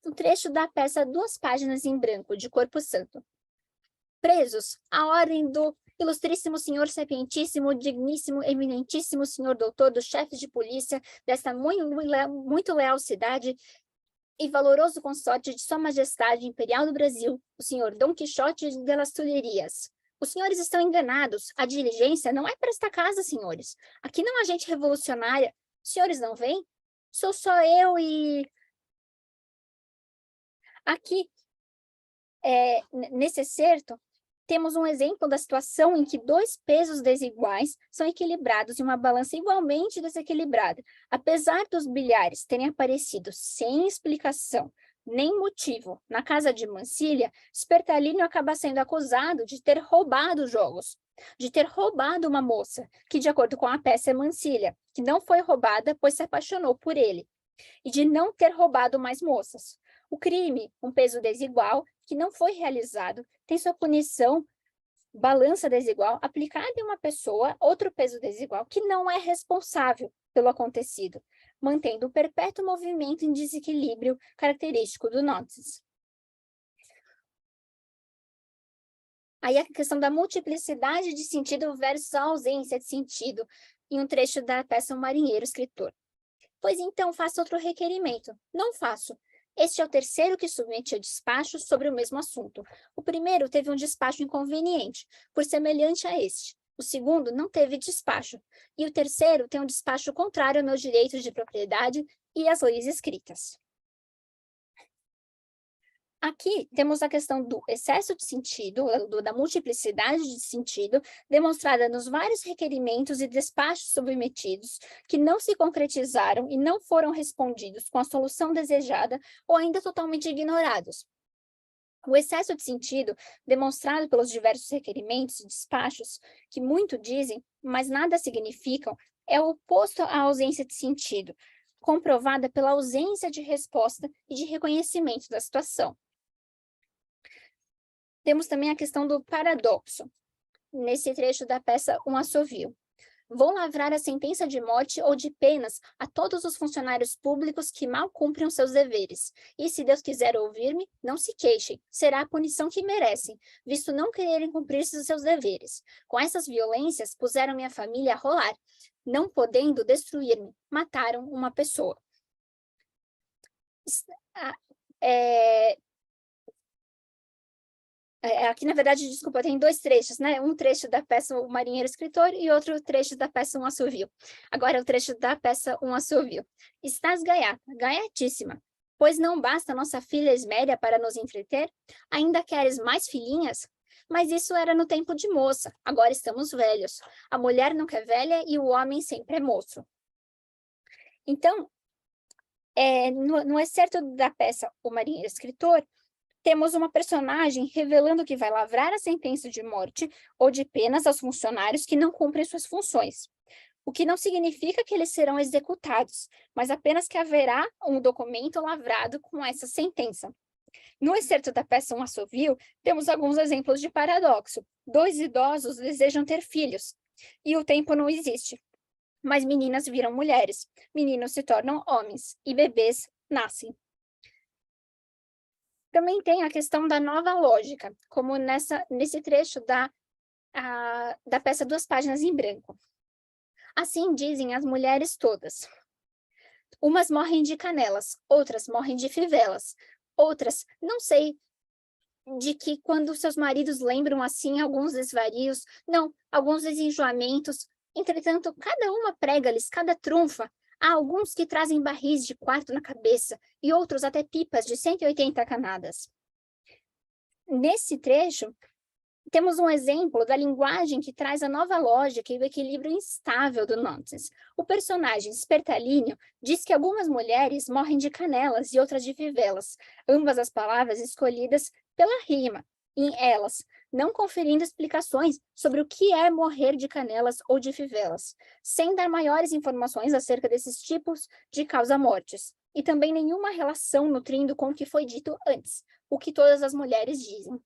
Um trecho da peça Duas Páginas em Branco, de Corpo Santo. Presos, a ordem do ilustríssimo senhor sapientíssimo, digníssimo, eminentíssimo senhor doutor dos chefes de polícia desta muito leal cidade e valoroso consorte de sua majestade imperial do Brasil, o senhor Dom Quixote de las Tulherias. Os senhores estão enganados. A diligência não é para esta casa, senhores. Aqui não há gente revolucionária. Os senhores não veem? Sou só eu e... Aqui, nesse excerto, temos um exemplo da situação em que dois pesos desiguais são equilibrados em uma balança igualmente desequilibrada. Apesar dos bilhares terem aparecido sem explicação nem motivo na casa de Mansília, Spertalino acaba sendo acusado de ter roubado os jogos, de ter roubado uma moça, que de acordo com a peça é Mansília, que não foi roubada pois se apaixonou por ele, e de não ter roubado mais moças. O crime, um peso desigual, que não foi realizado, tem sua punição, balança desigual, aplicada em uma pessoa, outro peso desigual, que não é responsável pelo acontecido, mantendo o perpétuo movimento em desequilíbrio característico do nonsense. Aí a questão da multiplicidade de sentido versus a ausência de sentido, em um trecho da peça Um Marinheiro Escritor. Pois então, faça outro requerimento. Não faço. Este é o terceiro que submeti a despacho sobre o mesmo assunto. O primeiro teve um despacho inconveniente, por semelhante a este. O segundo não teve despacho. E o terceiro tem um despacho contrário ao meu direito de propriedade e às leis escritas. Aqui temos a questão do excesso de sentido, da multiplicidade de sentido, demonstrada nos vários requerimentos e despachos submetidos, que não se concretizaram e não foram respondidos com a solução desejada ou ainda totalmente ignorados. O excesso de sentido, demonstrado pelos diversos requerimentos e despachos, que muito dizem, mas nada significam, é o oposto à ausência de sentido, comprovada pela ausência de resposta e de reconhecimento da situação. Temos também a questão do paradoxo, nesse trecho da peça Um Assovio. Vou lavrar a sentença de morte ou de penas a todos os funcionários públicos que mal cumprem os seus deveres. E se Deus quiser ouvir-me, não se queixem, será a punição que merecem, visto não quererem cumprir os seus deveres. Com essas violências, puseram minha família a rolar. Não podendo destruir-me, mataram uma pessoa. Aqui, na verdade, desculpa, tem dois trechos, né? Um trecho da peça O Marinheiro Escritor e outro trecho da peça Um Assovio. Agora, o trecho da peça Um Assovio. Estás gaiata, gaiatíssima, pois não basta nossa filha Esméria para nos entreter? Ainda queres mais filhinhas? Mas isso era no tempo de moça, agora estamos velhos. A mulher nunca é velha e o homem sempre é moço. Então, no excerto da peça O Marinheiro Escritor, temos uma personagem revelando que vai lavrar a sentença de morte ou de penas aos funcionários que não cumprem suas funções. O que não significa que eles serão executados, mas apenas que haverá um documento lavrado com essa sentença. No excerto da peça Um Assovio, temos alguns exemplos de paradoxo. Dois idosos desejam ter filhos, e o tempo não existe. Mas meninas viram mulheres, meninos se tornam homens, e bebês nascem. Também tem a questão da nova lógica, como nesse trecho da da peça Duas Páginas em Branco. Assim dizem as mulheres todas. Umas morrem de canelas, outras morrem de fivelas, outras, não sei de que quando seus maridos lembram assim alguns desvarios, não, alguns desenjoamentos, entretanto, cada uma prega-lhes cada trunfa. Há alguns que trazem barris de quarto na cabeça e outros até pipas de 180 canadas. Nesse trecho, temos um exemplo da linguagem que traz a nova lógica e o equilíbrio instável do nonsense. O personagem Spertalíneo diz que algumas mulheres morrem de canelas e outras de fivelas, ambas as palavras escolhidas pela rima, em elas, não conferindo explicações sobre o que é morrer de canelas ou de fivelas, sem dar maiores informações acerca desses tipos de causa-mortes, e também nenhuma relação nutrindo com o que foi dito antes, o que todas as mulheres dizem.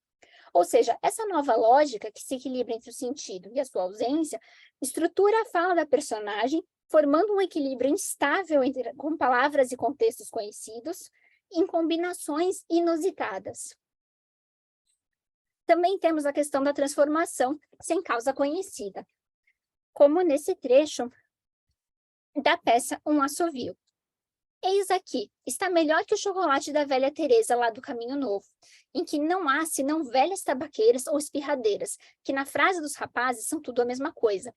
Ou seja, essa nova lógica que se equilibra entre o sentido e a sua ausência estrutura a fala da personagem, formando um equilíbrio instável com palavras e contextos conhecidos, em combinações inusitadas. Também temos a questão da transformação sem causa conhecida, como nesse trecho da peça Um Assovio. Eis aqui, está melhor que o chocolate da velha Teresa lá do Caminho Novo, em que não há senão velhas tabaqueiras ou espirradeiras, que na frase dos rapazes são tudo a mesma coisa.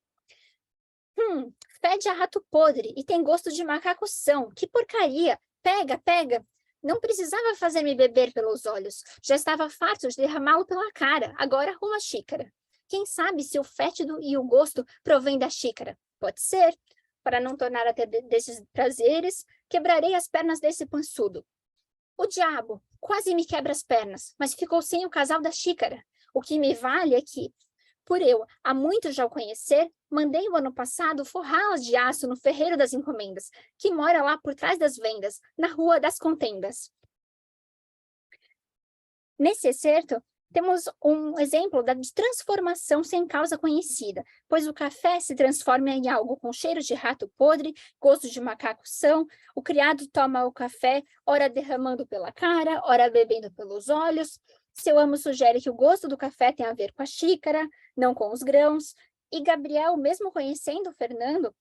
Fede a rato podre e tem gosto de macaco-são, que porcaria, pega, pega. Não precisava fazer-me beber pelos olhos, já estava farto de derramá-lo pela cara, agora arruma a xícara. Quem sabe se o fétido e o gosto provém da xícara? Pode ser. Para não tornar a ter desses prazeres, quebrarei as pernas desse pançudo. O diabo quase me quebra as pernas, mas ficou sem o casal da xícara. O que me vale é que, por eu há muito já o conhecer, mandei o ano passado forrá-las de aço no ferreiro das encomendas, que mora lá por trás das vendas, na rua das contendas. Nesse excerto, temos um exemplo de transformação sem causa conhecida, pois o café se transforma em algo com cheiro de rato podre, gosto de macaco-são, o criado toma o café, ora derramando pela cara, ora bebendo pelos olhos. Seu amo sugere que o gosto do café tem a ver com a xícara, não com os grãos, e Gabriel, mesmo conhecendo Fernando,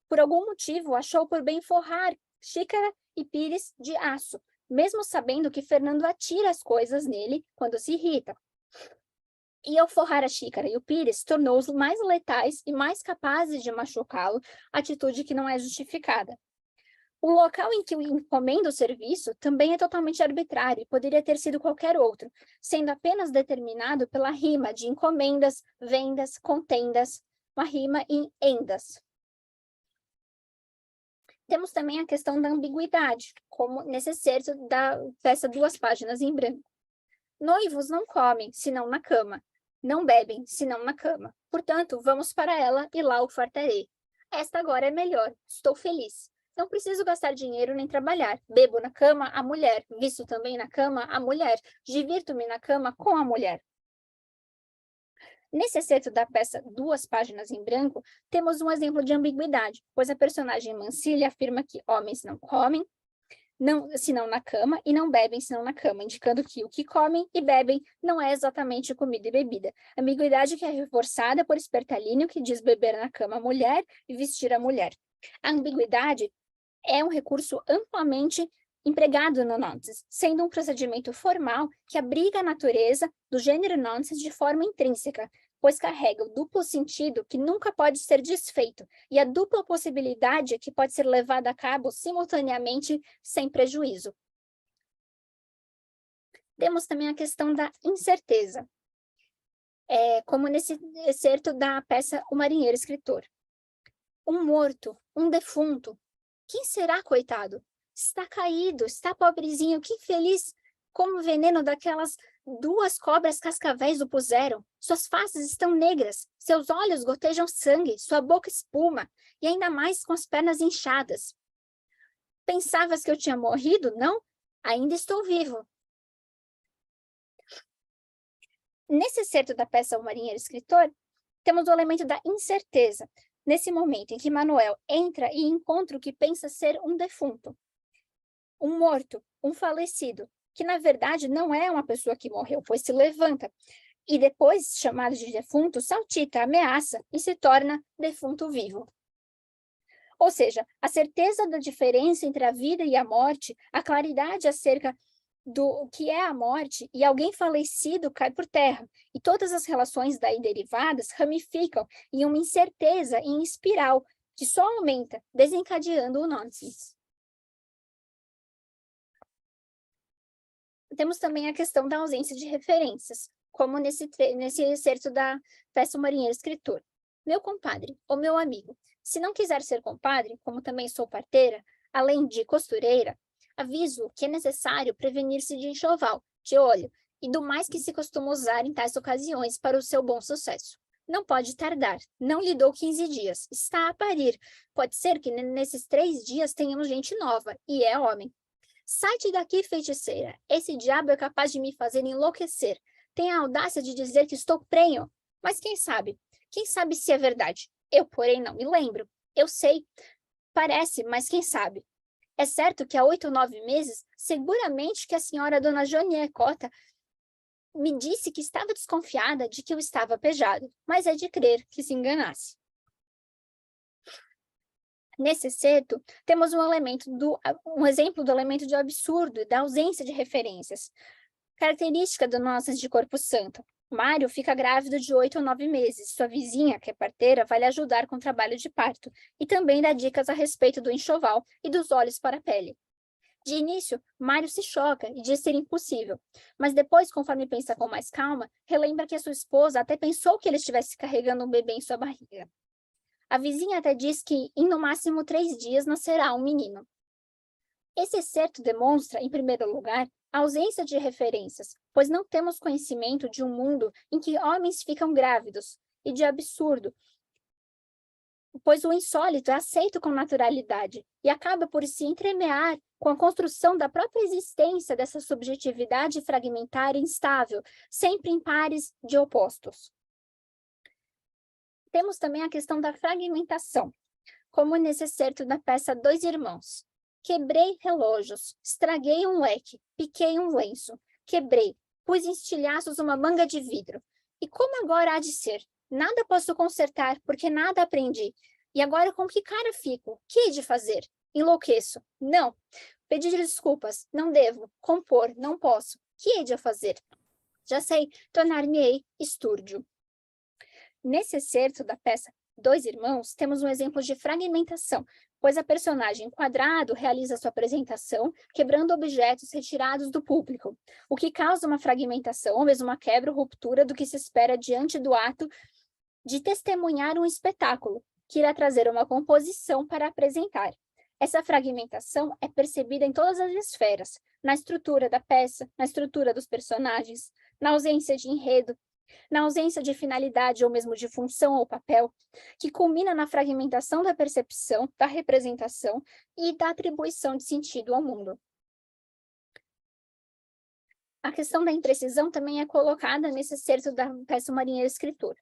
por algum motivo achou por bem forrar xícara e pires de aço, mesmo sabendo que Fernando atira as coisas nele quando se irrita. E ao forrar a xícara e o pires, tornou-os mais letais e mais capazes de machucá-lo, atitude que não é justificada. O local em que encomenda o serviço também é totalmente arbitrário e poderia ter sido qualquer outro, sendo apenas determinado pela rima de encomendas, vendas, contendas, uma rima em endas. Temos também a questão da ambiguidade, como nesse excerto da peça Duas Páginas em Branco. Noivos não comem, senão na cama. Não bebem, senão na cama. Portanto, vamos para ela e lá o fartarei. Esta agora é melhor, estou feliz. Não preciso gastar dinheiro nem trabalhar. Bebo na cama a mulher, visto também na cama a mulher. Divirto-me na cama com a mulher. Nesse excerto da peça Duas Páginas em Branco, temos um exemplo de ambiguidade, pois a personagem Mancilha afirma que homens não comem, senão na cama, e não bebem senão na cama, indicando que o que comem e bebem não é exatamente comida e bebida. Ambiguidade que é reforçada por Spertalíneo, que diz beber na cama a mulher e vestir a mulher. A ambiguidade é um recurso amplamente empregado no nonsense, sendo um procedimento formal que abriga a natureza do gênero nonsense de forma intrínseca, pois carrega o duplo sentido que nunca pode ser desfeito e a dupla possibilidade que pode ser levada a cabo simultaneamente sem prejuízo. Temos também a questão da incerteza, como nesse excerto da peça O Marinheiro Escritor. Um morto, um defunto, quem será, coitado? Está caído, está pobrezinho, que infeliz, como o veneno daquelas duas cobras cascavéis o puseram. Suas faces estão negras, seus olhos gotejam sangue, sua boca espuma, e ainda mais com as pernas inchadas. Pensavas que eu tinha morrido, não? Ainda estou vivo. Nesse excerto da peça O Marinheiro Escritor, temos o elemento da incerteza, nesse momento em que Manuel entra e encontra o que pensa ser um defunto. Um morto, um falecido, que na verdade não é uma pessoa que morreu, pois se levanta. e depois, chamado de defunto, saltita, ameaça e se torna defunto vivo. Ou seja, a certeza da diferença entre a vida e a morte, a claridade acerca do que é a morte e alguém falecido cai por terra, e todas as relações daí derivadas ramificam em uma incerteza em espiral que só aumenta, desencadeando o nonsense. Temos também a questão da ausência de referências, como nesse excerto da peça O Marinheiro Escritor. Meu compadre, ou meu amigo, se não quiser ser compadre, como também sou parteira, além de costureira, aviso que é necessário prevenir-se de enxoval, de olho, e do mais que se costuma usar em tais ocasiões para o seu bom sucesso. Não pode tardar, não lhe dou 15 dias, está a parir. Pode ser que nesses 3 dias tenhamos gente nova, e é homem. Sai-te daqui, feiticeira, esse diabo é capaz de me fazer enlouquecer. Tem a audácia de dizer que estou prenho, mas quem sabe? Quem sabe se é verdade? Eu, porém, não me lembro. Eu sei, parece, mas quem sabe? É certo que há 8 ou 9 meses, seguramente que a senhora dona Joanier Cota me disse que estava desconfiada de que eu estava pejado, mas é de crer que se enganasse. Nesse excerto, temos um exemplo do elemento de absurdo e da ausência de referências, característica do nonsense de corpo santo. Mário fica grávido de 8 ou 9 meses. Sua vizinha, que é parteira, vai lhe ajudar com o trabalho de parto e também dá dicas a respeito do enxoval e dos olhos para a pele. De início, Mário se choca e diz ser impossível, mas depois, conforme pensa com mais calma, relembra que a sua esposa até pensou que ele estivesse carregando um bebê em sua barriga. A vizinha até diz que, em no máximo 3 dias, nascerá um menino. Esse excerto demonstra, em primeiro lugar, a ausência de referências, pois não temos conhecimento de um mundo em que homens ficam grávidos, e de absurdo, pois o insólito é aceito com naturalidade e acaba por se entremear com a construção da própria existência dessa subjetividade fragmentária e instável, sempre em pares de opostos. Temos também a questão da fragmentação, como nesse excerto da peça Dois Irmãos. Quebrei relógios, estraguei um leque, piquei um lenço, quebrei, pus em estilhaços uma manga de vidro. E como agora há de ser? Nada posso consertar, porque nada aprendi. E agora com que cara fico? Que hei de fazer? Enlouqueço. Não. Pedir desculpas. Não devo. Compor. Não posso. Que hei de fazer? Já sei. Tornar-me-ei estúrdio. Nesse excerto da peça Dois Irmãos, temos um exemplo de fragmentação, pois a personagem Quadrado realiza sua apresentação quebrando objetos retirados do público, o que causa uma fragmentação, ou mesmo uma quebra ou ruptura do que se espera diante do ato de testemunhar um espetáculo, que irá trazer uma composição para apresentar. Essa fragmentação é percebida em todas as esferas, na estrutura da peça, na estrutura dos personagens, na ausência de enredo, na ausência de finalidade ou mesmo de função ou papel, que culmina na fragmentação da percepção, da representação e da atribuição de sentido ao mundo. A questão da imprecisão também é colocada nesse excerto da peça O Marinheiro Escritor.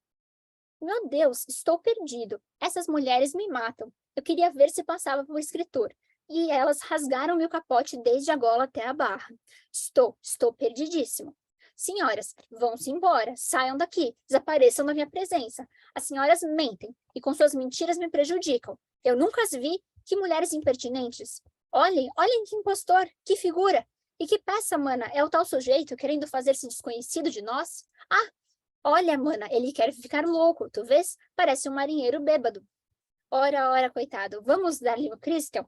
Meu Deus, estou perdido. Essas mulheres me matam. Eu queria ver se passava por escritor. E elas rasgaram meu capote desde a gola até a barra. Estou perdidíssimo. Senhoras, vão-se embora, saiam daqui, desapareçam da minha presença. As senhoras mentem e com suas mentiras me prejudicam. Eu nunca as vi. Que mulheres impertinentes. Olhem que impostor, que figura. E que peça, mana, é o tal sujeito querendo fazer-se desconhecido de nós? Ah, olha, mana, ele quer ficar louco, tu vês? Parece um marinheiro bêbado. Ora, coitado, vamos dar-lhe o Christian?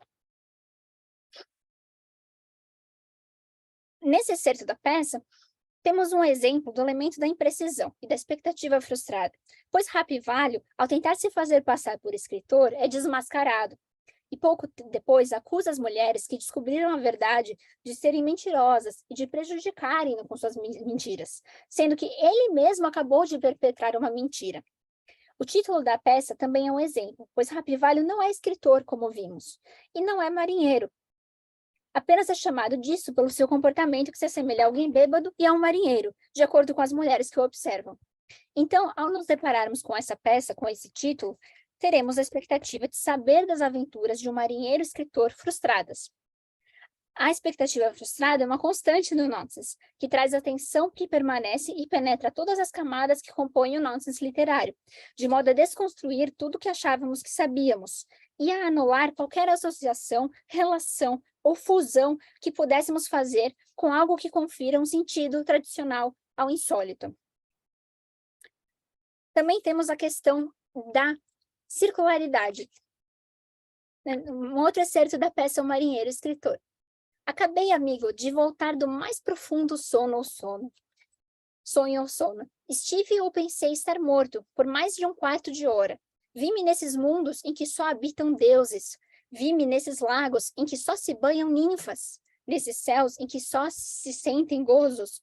Nesse excerto da peça, temos um exemplo do elemento da imprecisão e da expectativa frustrada, pois Rapiválio, ao tentar se fazer passar por escritor, é desmascarado, e pouco depois acusa as mulheres que descobriram a verdade de serem mentirosas e de prejudicarem-no com suas mentiras, sendo que ele mesmo acabou de perpetrar uma mentira. O título da peça também é um exemplo, pois Rapiválio não é escritor, como vimos, e não é marinheiro. Apenas é chamado disso pelo seu comportamento que se assemelha a alguém bêbado e a um marinheiro, de acordo com as mulheres que o observam. Então, ao nos depararmos com essa peça, com esse título, teremos a expectativa de saber das aventuras de um marinheiro escritor frustradas. A expectativa frustrada é uma constante no nonsense, que traz a tensão que permanece e penetra todas as camadas que compõem o nonsense literário, de modo a desconstruir tudo que achávamos que sabíamos, e a anular qualquer associação, relação ou fusão que pudéssemos fazer com algo que confira um sentido tradicional ao insólito. Também temos a questão da circularidade. Um outro excerto da peça O Marinheiro e Escritor. Acabei, amigo, de voltar do mais profundo sonho ao sono. Estive ou pensei estar morto por mais de um quarto de hora. Vi-me nesses mundos em que só habitam deuses. Vi-me nesses lagos em que só se banham ninfas. Nesses céus em que só se sentem gozos.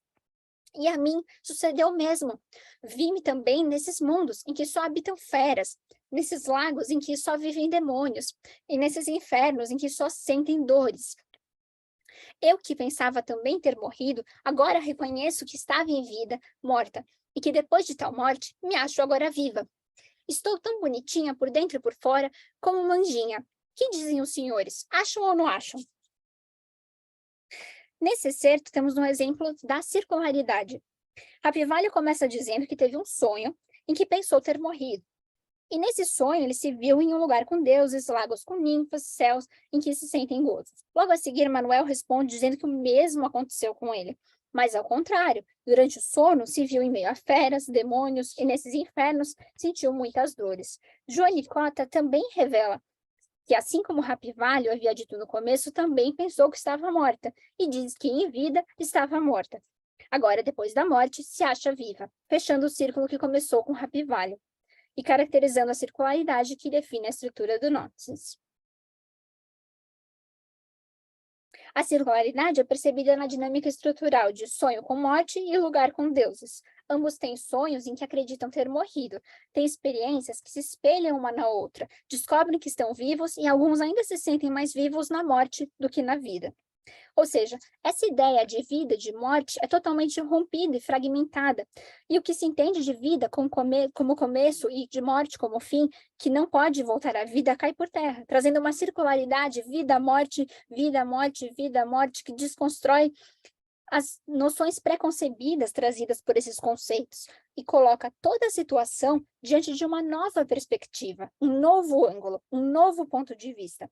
E a mim sucedeu o mesmo. Vi-me também nesses mundos em que só habitam feras. Nesses lagos em que só vivem demônios. E nesses infernos em que só sentem dores. Eu que pensava também ter morrido, agora reconheço que estava em vida, morta, e que depois de tal morte, me acho agora viva. Estou tão bonitinha por dentro e por fora, como uma anjinha. Que dizem os senhores? Acham ou não acham? Nesse excerto, temos um exemplo da circularidade. Rapivallio começa dizendo que teve um sonho em que pensou ter morrido. E nesse sonho, ele se viu em um lugar com deuses, lagos com ninfas, céus em que se sentem gozos. Logo a seguir, Manuel responde dizendo que o mesmo aconteceu com ele. Mas, ao contrário, durante o sono, se viu em meio a feras, demônios, e nesses infernos sentiu muitas dores. Joane Cotta também revela que, assim como Rapivallio havia dito no começo, também pensou que estava morta, e diz que em vida estava morta. Agora, depois da morte, se acha viva, fechando o círculo que começou com Rapivallio e caracterizando a circularidade que define a estrutura do nonsense. A circularidade é percebida na dinâmica estrutural de sonho com morte e lugar com deuses. Ambos têm sonhos em que acreditam ter morrido, têm experiências que se espelham uma na outra, descobrem que estão vivos e alguns ainda se sentem mais vivos na morte do que na vida. Ou seja, essa ideia de vida e de morte é totalmente rompida e fragmentada. E o que se entende de vida como começo e de morte como fim, que não pode voltar à vida, cai por terra, trazendo uma circularidade vida, morte, vida, morte, vida, morte, que desconstrói as noções preconcebidas trazidas por esses conceitos e coloca toda a situação diante de uma nova perspectiva, um novo ângulo, um novo ponto de vista.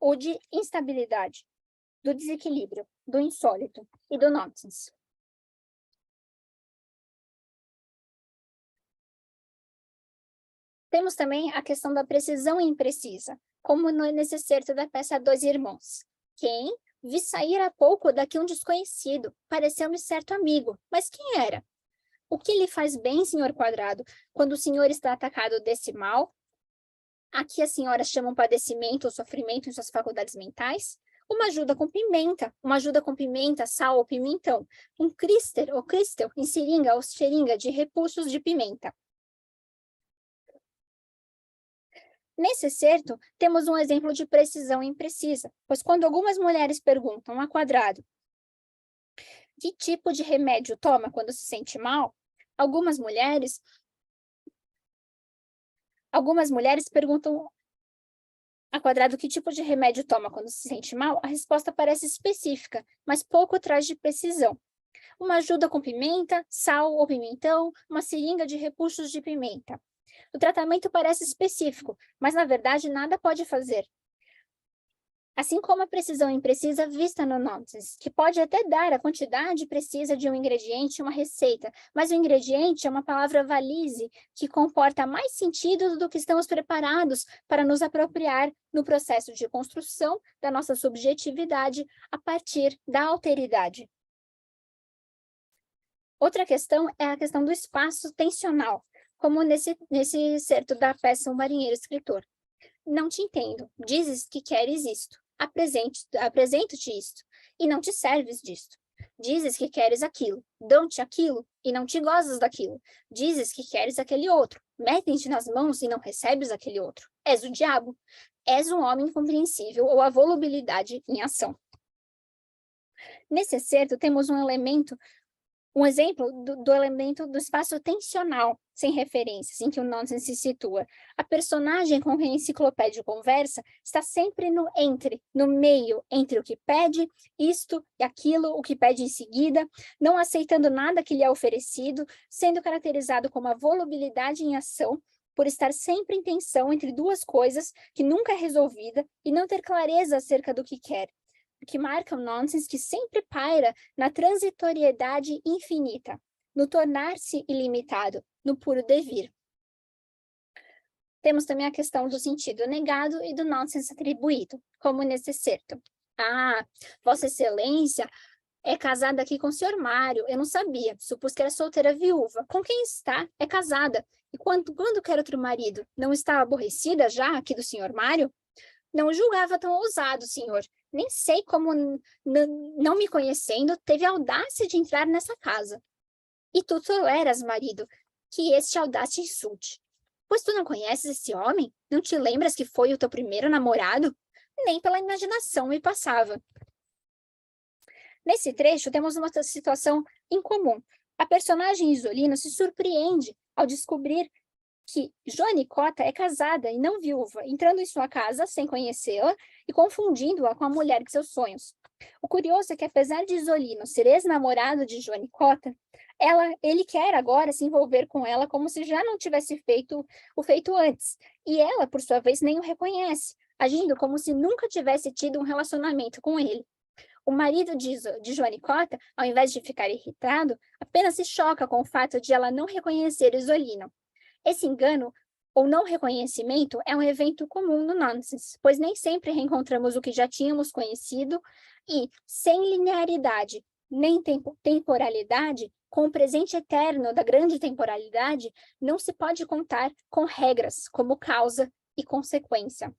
Ou de instabilidade, do desequilíbrio, do insólito e do nonsense. Temos também a questão da precisão imprecisa, como nesse excerto da peça Dois Irmãos. Quem? Vi sair há pouco daqui um desconhecido, pareceu-me certo amigo, mas quem era? O que lhe faz bem, senhor Quadrado, quando o senhor está atacado desse mal? Aqui as senhoras chamam padecimento ou sofrimento em suas faculdades mentais. Uma ajuda com pimenta, sal ou pimentão. Um críster ou cristel em seringa ou xeringa de repuxos de pimenta. Nesse excerto, temos um exemplo de precisão imprecisa, pois quando algumas mulheres perguntam a Quadrado que tipo de remédio toma quando se sente mal, algumas mulheres perguntam a Quadrado que tipo de remédio toma quando se sente mal, a resposta parece específica, mas pouco traz de precisão. Uma ajuda com pimenta, sal ou pimentão, uma seringa de repuxos de pimenta. O tratamento parece específico, mas na verdade nada pode fazer. Assim como a precisão imprecisa vista no nonsense, que pode até dar a quantidade precisa de um ingrediente em uma receita, mas o ingrediente é uma palavra valise que comporta mais sentido do que estamos preparados para nos apropriar no processo de construção da nossa subjetividade a partir da alteridade. Outra questão é a questão do espaço tensional, como nesse excerto da peça O Marinheiro e Escritor. Não te entendo. Dizes que queres isto. Apresento-te isto. E não te serves disto. Dizes que queres aquilo. Dão-te aquilo e não te gozas daquilo. Dizes que queres aquele outro. Metem-te nas mãos e não recebes aquele outro. És o diabo. És um homem incompreensível ou a volubilidade em ação. Nesse excerto, temos um elemento Um exemplo do elemento do espaço tensional, sem referências, em que o nonsense se situa. A personagem com quem a enciclopédia conversa está sempre no entre, no meio, entre o que pede, isto e aquilo, o que pede em seguida, não aceitando nada que lhe é oferecido, sendo caracterizado como a volubilidade em ação, por estar sempre em tensão entre duas coisas que nunca é resolvida e não ter clareza acerca do que quer. O que marca o nonsense que sempre paira na transitoriedade infinita, no tornar-se ilimitado, no puro devir. Temos também a questão do sentido negado e do nonsense atribuído, como nesse certo. Ah, Vossa Excelência é casada aqui com o senhor Mário, eu não sabia, supus que era solteira viúva. Com quem está? É casada. E quando quer outro marido? Não está aborrecida já aqui do senhor Mário? Não julgava tão ousado, senhor. Nem sei como, não me conhecendo, teve a audácia de entrar nessa casa. E tu toleras, marido, que este audaz te insulte. Pois tu não conheces esse homem? Não te lembras que foi o teu primeiro namorado? Nem pela imaginação me passava. Nesse trecho, temos uma situação incomum. A personagem Isolino se surpreende ao descobrir que Joanicota é casada e não viúva, entrando em sua casa sem conhecê-la e confundindo-a com a mulher de seus sonhos. O curioso é que, apesar de Isolino ser ex-namorado de Joanicota, ele quer agora se envolver com ela como se já não tivesse feito o feito antes, e ela, por sua vez, nem o reconhece, agindo como se nunca tivesse tido um relacionamento com ele. O marido de Joanicota, ao invés de ficar irritado, apenas se choca com o fato de ela não reconhecer Isolino. Esse engano ou não reconhecimento é um evento comum no nonsense, pois nem sempre reencontramos o que já tínhamos conhecido e, sem linearidade nem temporalidade, com o presente eterno da grande temporalidade, não se pode contar com regras como causa e consequência.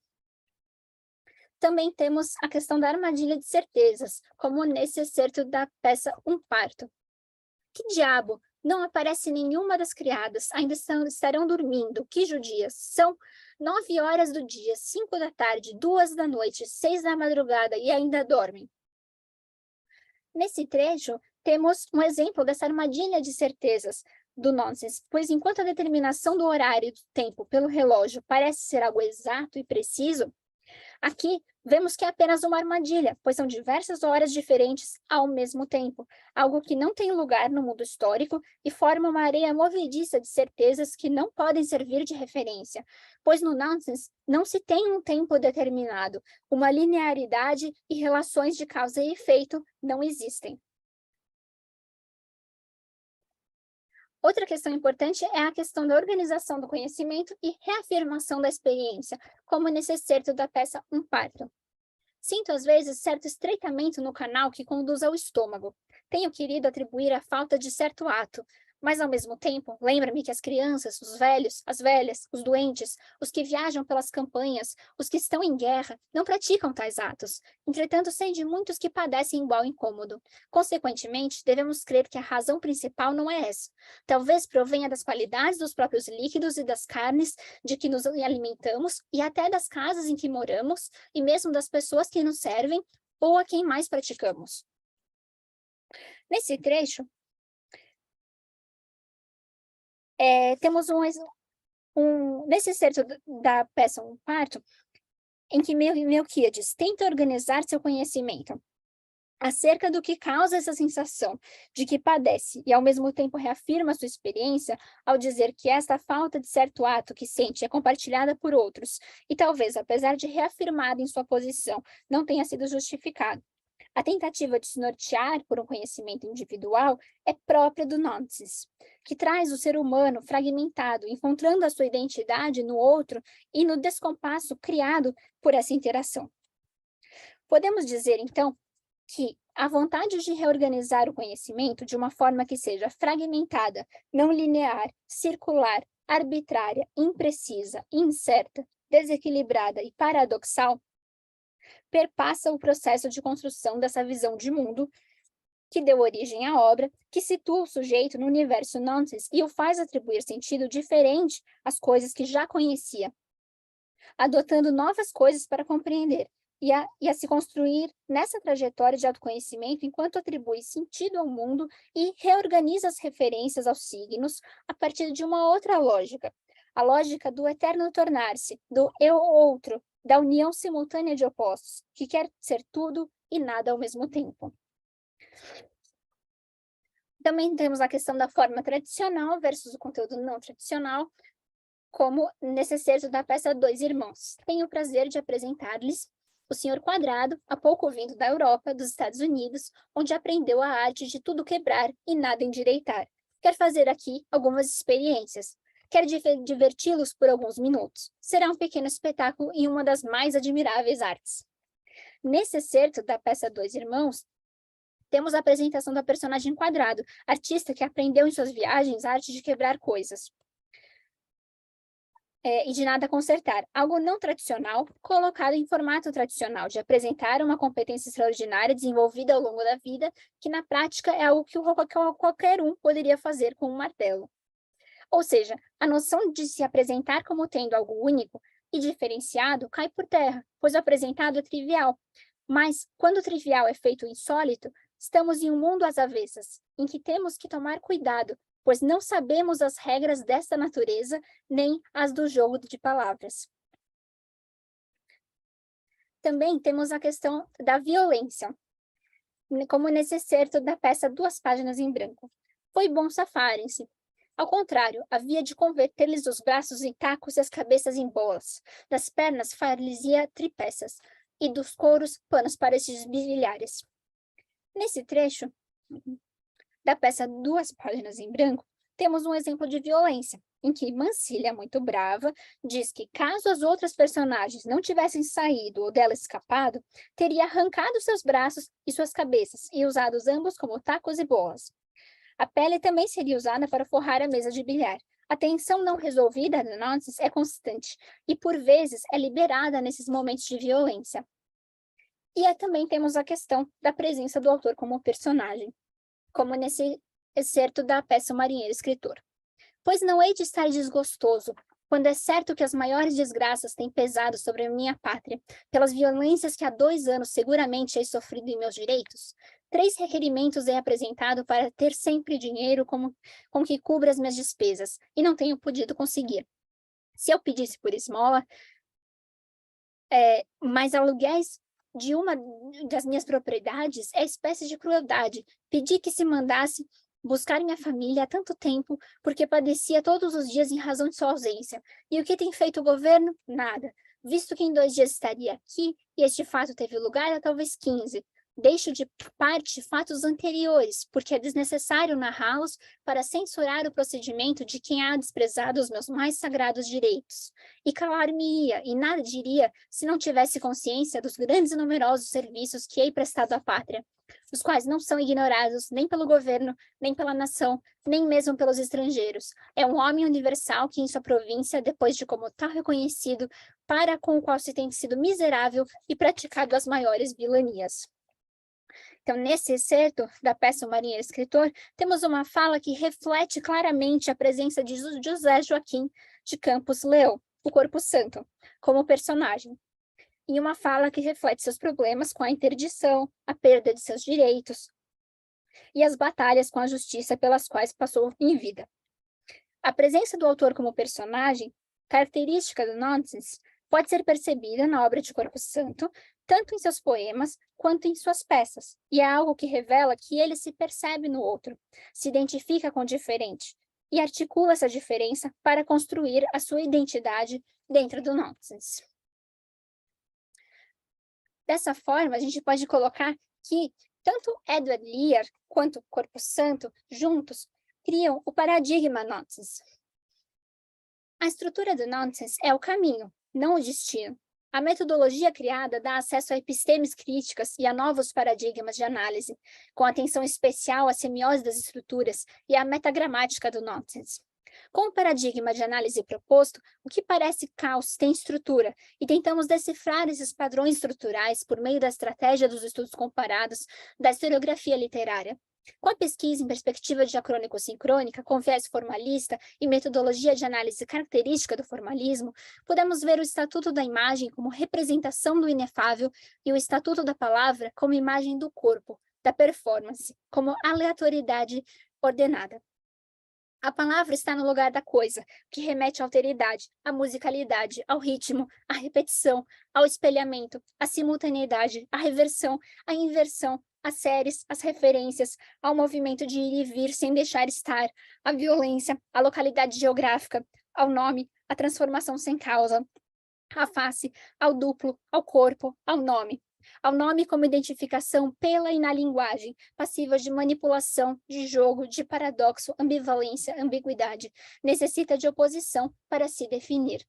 Também temos a questão da armadilha de certezas, como nesse excerto da peça Um Parto. Que diabo! Não aparece nenhuma das criadas, ainda estarão dormindo. Que judias! São 9 horas do dia, 5 da tarde, 2 da noite, 6 da madrugada e ainda dormem. Nesse trecho, temos um exemplo dessa armadilha de certezas do nonsense, pois enquanto a determinação do horário e do tempo pelo relógio parece ser algo exato e preciso, aqui vemos que é apenas uma armadilha, pois são diversas horas diferentes ao mesmo tempo, algo que não tem lugar no mundo histórico e forma uma areia movediça de certezas que não podem servir de referência, pois no nonsense não se tem um tempo determinado, uma linearidade e relações de causa e efeito não existem. Outra questão importante é a questão da organização do conhecimento e reafirmação da experiência, como nesse excerto da peça Um Parto. Sinto, às vezes, certo estreitamento no canal que conduz ao estômago. Tenho querido atribuir a falta de certo ato, mas, ao mesmo tempo, lembra-me que as crianças, os velhos, as velhas, os doentes, os que viajam pelas campanhas, os que estão em guerra, não praticam tais atos. Entretanto, sei de muitos que padecem igual incômodo. Consequentemente, devemos crer que a razão principal não é essa. Talvez provenha das qualidades dos próprios líquidos e das carnes de que nos alimentamos e até das casas em que moramos e mesmo das pessoas que nos servem ou a quem mais praticamos. Nesse trecho, temos nesse excerto da peça Um Parto, em que Melquíades tenta organizar seu conhecimento acerca do que causa essa sensação de que padece e, ao mesmo tempo, reafirma sua experiência ao dizer que esta falta de certo ato que sente é compartilhada por outros e talvez, apesar de reafirmada em sua posição, não tenha sido justificado. A tentativa de se nortear por um conhecimento individual é própria do nonsense, que traz o ser humano fragmentado, encontrando a sua identidade no outro e no descompasso criado por essa interação. Podemos dizer, então, que a vontade de reorganizar o conhecimento de uma forma que seja fragmentada, não linear, circular, arbitrária, imprecisa, incerta, desequilibrada e paradoxal perpassa o processo de construção dessa visão de mundo que deu origem à obra, que situa o sujeito no universo nonsense e o faz atribuir sentido diferente às coisas que já conhecia, adotando novas coisas para compreender, e a se construir nessa trajetória de autoconhecimento enquanto atribui sentido ao mundo e reorganiza as referências aos signos a partir de uma outra lógica, a lógica do eterno tornar-se, do eu-outro, da união simultânea de opostos, que quer ser tudo e nada ao mesmo tempo. Também temos a questão da forma tradicional versus o conteúdo não tradicional, como nesse excerto da peça Dois Irmãos. Tenho o prazer de apresentar-lhes o Senhor Quadrado, há pouco vindo da Europa, dos Estados Unidos, onde aprendeu a arte de tudo quebrar e nada endireitar. Quer fazer aqui algumas experiências. Quer diverti-los por alguns minutos. Será um pequeno espetáculo em uma das mais admiráveis artes. Nesse excerto da peça Dois Irmãos, temos a apresentação da personagem Quadrado, artista que aprendeu em suas viagens a arte de quebrar coisas. E de nada consertar, algo não tradicional, colocado em formato tradicional, de apresentar uma competência extraordinária desenvolvida ao longo da vida, que na prática é algo que qualquer um poderia fazer com um martelo. Ou seja, a noção de se apresentar como tendo algo único e diferenciado cai por terra, pois o apresentado é trivial. Mas, quando o trivial é feito insólito, estamos em um mundo às avessas, em que temos que tomar cuidado, pois não sabemos as regras dessa natureza, nem as do jogo de palavras. Também temos a questão da violência, como nesse excerto da peça Duas Páginas em Branco. Foi bom safarem-se. Ao contrário, havia de converter-lhes os braços em tacos e as cabeças em bolas, das pernas far-lhes-ia tripeças, e dos couros panos para estes bilhares. Nesse trecho da peça Duas Páginas em Branco, temos um exemplo de violência, em que Mansilla, muito brava, diz que caso as outras personagens não tivessem saído ou dela escapado, teria arrancado seus braços e suas cabeças e usado ambos como tacos e bolas. A pele também seria usada para forrar a mesa de bilhar. A tensão não resolvida de Nonsense é constante e, por vezes, é liberada nesses momentos de violência. E também temos a questão da presença do autor como personagem, como nesse excerto da peça O Marinheiro Escritor. Pois não hei de estar desgostoso, quando é certo que as maiores desgraças têm pesado sobre a minha pátria, pelas violências que há 2 anos seguramente hei sofrido em meus direitos. 3 requerimentos hei apresentado para ter sempre dinheiro com que cubra as minhas despesas, e não tenho podido conseguir. Se eu pedisse por esmola, mais aluguéis de uma das minhas propriedades é espécie de crueldade. Pedi que se mandasse buscar minha família há tanto tempo, porque padecia todos os dias em razão de sua ausência. E o que tem feito o governo? Nada. Visto que em 2 dias estaria aqui, e este fato teve lugar há talvez 15. Deixo de parte fatos anteriores, porque é desnecessário narrá-los para censurar o procedimento de quem há desprezado os meus mais sagrados direitos. E calar-me-ia, e nada diria, se não tivesse consciência dos grandes e numerosos serviços que hei prestado à pátria, os quais não são ignorados nem pelo governo, nem pela nação, nem mesmo pelos estrangeiros. É um homem universal que em sua província, depois de como tal reconhecido, para com o qual se tem sido miserável e praticado as maiores vilanias. Então, nesse excerto da peça O Marinheiro Escritor, temos uma fala que reflete claramente a presença de José Joaquim de Campos Leão, o Corpo Santo, como personagem. E uma fala que reflete seus problemas com a interdição, a perda de seus direitos e as batalhas com a justiça pelas quais passou em vida. A presença do autor como personagem, característica do Nonsense, pode ser percebida na obra de Corpo Santo, tanto em seus poemas quanto em suas peças, e é algo que revela que ele se percebe no outro, se identifica com o diferente, e articula essa diferença para construir a sua identidade dentro do Nonsense. Dessa forma, a gente pode colocar que tanto Edward Lear quanto Corpo Santo, juntos, criam o paradigma Nonsense. A estrutura do Nonsense é o caminho, não o destino. A metodologia criada dá acesso a epistemes críticas e a novos paradigmas de análise, com atenção especial à semiose das estruturas e à metagramática do Nonsense. Com o paradigma de análise proposto, o que parece caos tem estrutura, e tentamos decifrar esses padrões estruturais por meio da estratégia dos estudos comparados da historiografia literária. Com a pesquisa em perspectiva diacrônico-sincrônica, com viés formalista e metodologia de análise característica do formalismo, podemos ver o estatuto da imagem como representação do inefável e o estatuto da palavra como imagem do corpo, da performance, como aleatoriedade ordenada. A palavra está no lugar da coisa, que remete à alteridade, à musicalidade, ao ritmo, à repetição, ao espelhamento, à simultaneidade, à reversão, à inversão, às séries, às referências, ao movimento de ir e vir sem deixar estar, à violência, à localidade geográfica, ao nome, à transformação sem causa, à face, ao duplo, ao corpo, ao nome. Ao nome como identificação pela e na linguagem, passível de manipulação, de jogo, de paradoxo, ambivalência, ambiguidade, necessita de oposição para se definir.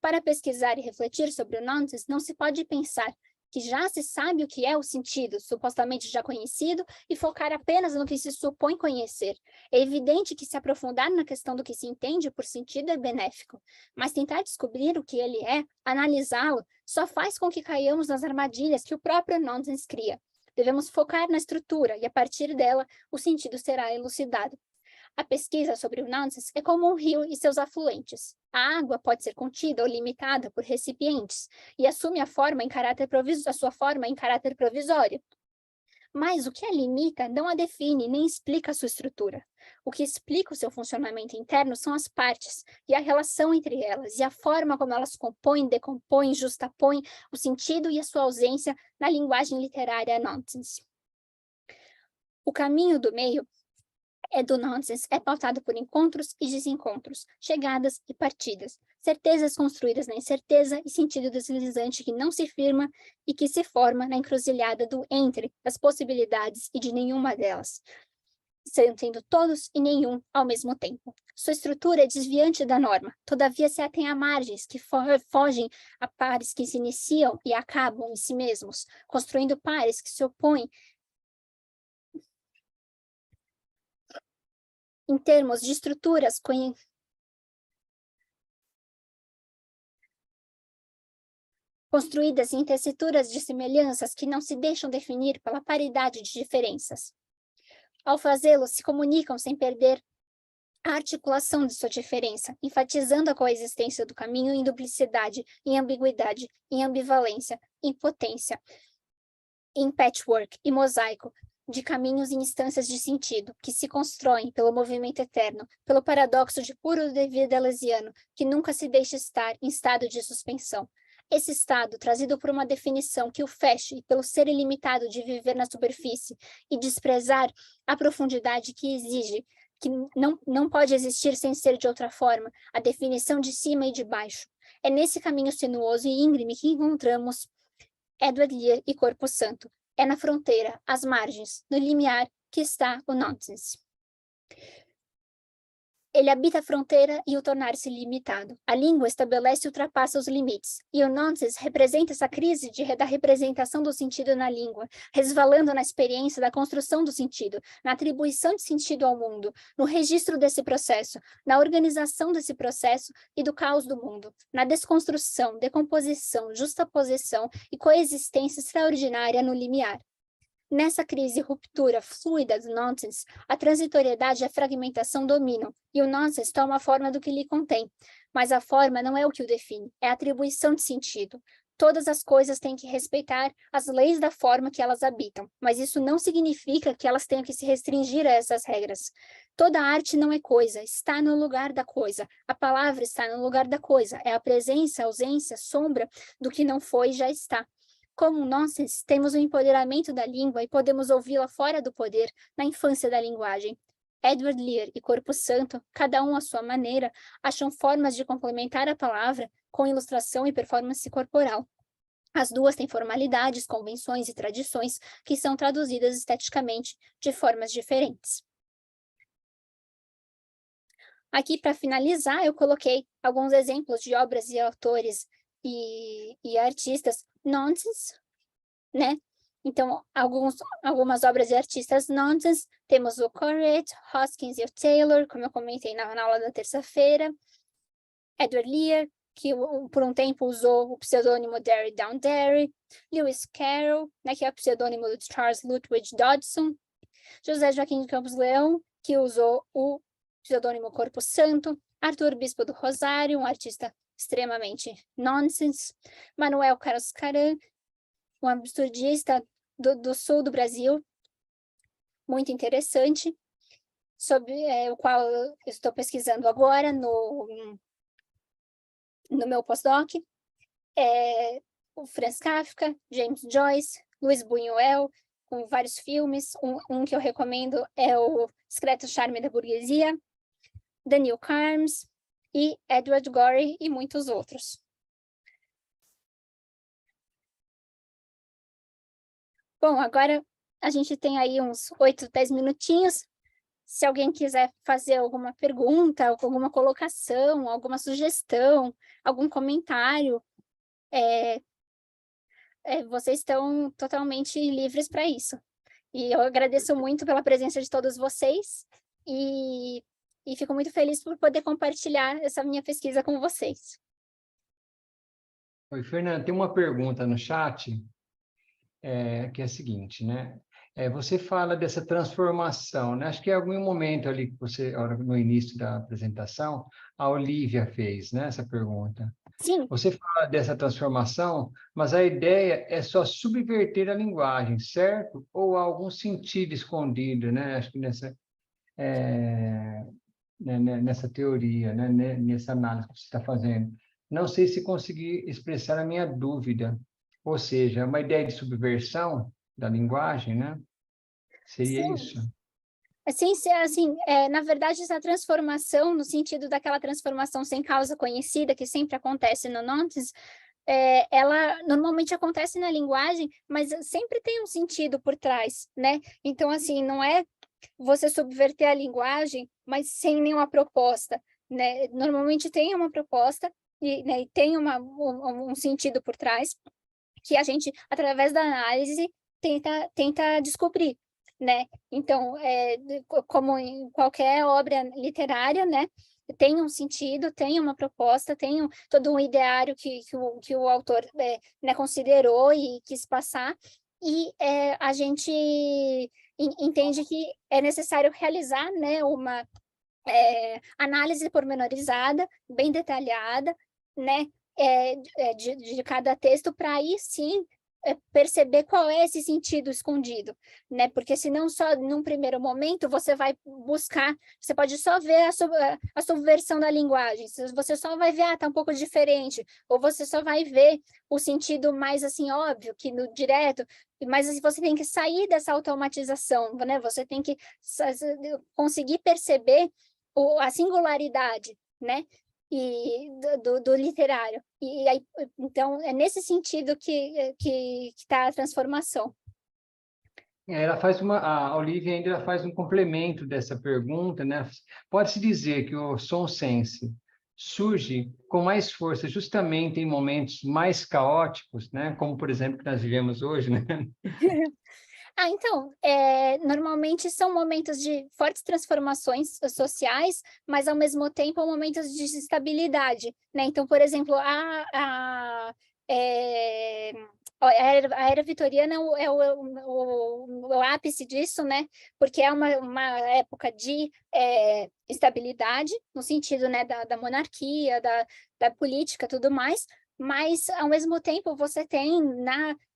Para pesquisar e refletir sobre o nonsense, não se pode pensar que já se sabe o que é o sentido, supostamente já conhecido, e focar apenas no que se supõe conhecer. É evidente que se aprofundar na questão do que se entende por sentido é benéfico, mas tentar descobrir o que ele é, analisá-lo, só faz com que caiamos nas armadilhas que o próprio nonsense cria. Devemos focar na estrutura e, a partir dela, o sentido será elucidado. A pesquisa sobre o nonsense é como um rio e seus afluentes. A água pode ser contida ou limitada por recipientes e assume a sua forma em caráter provisório. Mas o que a limita não a define nem explica a sua estrutura. O que explica o seu funcionamento interno são as partes e a relação entre elas e a forma como elas compõem, decompõem, justapõem o sentido e a sua ausência na linguagem literária nonsense. O caminho do meio do nonsense é pautado por encontros e desencontros, chegadas e partidas, certezas construídas na incerteza e sentido deslizante que não se firma e que se forma na encruzilhada do entre, das possibilidades e de nenhuma delas, sendo todos e nenhum ao mesmo tempo. Sua estrutura é desviante da norma, todavia se atém a margens que fogem a pares que se iniciam e acabam em si mesmos, construindo pares que se opõem em termos de estruturas construídas em tessituras de semelhanças que não se deixam definir pela paridade de diferenças. Ao fazê-lo, se comunicam sem perder a articulação de sua diferença, enfatizando a coexistência do caminho em duplicidade, em ambiguidade, em ambivalência, em potência, em patchwork e mosaico, de caminhos e instâncias de sentido, que se constroem pelo movimento eterno, pelo paradoxo de puro devido deleuziano, que nunca se deixa estar em estado de suspensão. Esse estado, trazido por uma definição que o feche e pelo ser ilimitado de viver na superfície e desprezar a profundidade que exige, que não pode existir sem ser de outra forma, a definição de cima e de baixo. É nesse caminho sinuoso e íngreme que encontramos Edward Lear e Corpo Santo. É na fronteira, às margens, no limiar, que está o nonsense. Ele habita a fronteira e o tornar-se limitado. A língua estabelece e ultrapassa os limites, e o nonsense representa essa crise da representação do sentido na língua, resvalando na experiência da construção do sentido, na atribuição de sentido ao mundo, no registro desse processo, na organização desse processo e do caos do mundo, na desconstrução, decomposição, justaposição e coexistência extraordinária no limiar. Nessa crise ruptura fluida do nonsense, a transitoriedade e a fragmentação dominam, e o nonsense toma a forma do que lhe contém. Mas a forma não é o que o define, é a atribuição de sentido. Todas as coisas têm que respeitar as leis da forma que elas habitam, mas isso não significa que elas tenham que se restringir a essas regras. Toda arte não é coisa, está no lugar da coisa. A palavra está no lugar da coisa, é a presença, a ausência, sombra do que não foi e já está. Como nonsense, temos o empoderamento da língua e podemos ouvi-la fora do poder, na infância da linguagem. Edward Lear e Corpo Santo, cada um à sua maneira, acham formas de complementar a palavra com ilustração e performance corporal. As duas têm formalidades, convenções e tradições que são traduzidas esteticamente de formas diferentes. Aqui, para finalizar, eu coloquei alguns exemplos de obras e autores e artistas nonsense, né? Então, algumas obras de artistas nonsense, temos o Coleridge, Hoskins e o Taylor, como eu comentei na aula da terça-feira, Edward Lear, que por um tempo usou o pseudônimo Derry Down Derry, Lewis Carroll, né, que é o pseudônimo de Charles Lutwidge Dodson, José Joaquim de Campos Leão, que usou o pseudônimo Corpo Santo, Arthur Bispo do Rosário, um artista extremamente nonsense, Manuel Carlos Caran, um absurdista do sul do Brasil, muito interessante, sobre o qual eu estou pesquisando agora no meu postdoc, o Franz Kafka, James Joyce, Luiz Buñuel, com vários filmes, um que eu recomendo é o Discreto Charme da Burguesia, Daniel Carms e Edward Gorey e muitos outros. Bom, agora a gente tem aí uns 8, 10 minutinhos. Se alguém quiser fazer alguma pergunta, alguma colocação, alguma sugestão, algum comentário, vocês estão totalmente livres para isso. E eu agradeço muito pela presença de todos vocês e fico muito feliz por poder compartilhar essa minha pesquisa com vocês. Oi, Fernanda, tem uma pergunta no chat, que é a seguinte, né? Você fala dessa transformação, né? Acho que em algum momento ali, no início da apresentação, a Olivia fez, né, essa pergunta. Sim. Você fala dessa transformação, mas a ideia é só subverter a linguagem, certo? Ou há algum sentido escondido, né? Acho que nessa teoria, né? Nessa análise que você está fazendo. Não sei se consegui expressar a minha dúvida. Ou seja, uma ideia de subversão da linguagem, né? Seria Sim. isso? Assim, na verdade, essa transformação, no sentido daquela transformação sem causa conhecida, que sempre acontece no nonsense, ela normalmente acontece na linguagem, mas sempre tem um sentido por trás, né? Então, assim, não é você subverter a linguagem, mas sem nenhuma proposta, né? Normalmente tem uma proposta e tem um sentido por trás que a gente, através da análise, tenta descobrir, né? Então, como em qualquer obra literária, né? Tem um sentido, tem uma proposta, tem todo um ideário que o autor né, considerou e quis passar, e a gente entende que é necessário realizar, né, uma análise pormenorizada, bem detalhada, né, de cada texto, para aí sim perceber qual é esse sentido escondido, né? Porque senão só num primeiro momento você vai buscar, você pode só ver a subversão da linguagem, você só vai ver, tá um pouco diferente, ou você só vai ver o sentido mais assim óbvio, que no direto, mas assim, você tem que sair dessa automatização, né? Você tem que conseguir perceber a singularidade, né? E do literário. E aí, então, é nesse sentido que está a transformação. A Olivia ainda faz um complemento dessa pergunta, né? Pode-se dizer que o Sonsense surge com mais força justamente em momentos mais caóticos, né? Como, por exemplo, que nós vivemos hoje, né? Então, normalmente são momentos de fortes transformações sociais, mas ao mesmo tempo momentos de estabilidade, né? Então, por exemplo, a era vitoriana é o ápice disso, né? Porque é uma época de estabilidade, no sentido, né, da monarquia, da política, tudo mais, mas, ao mesmo tempo, você tem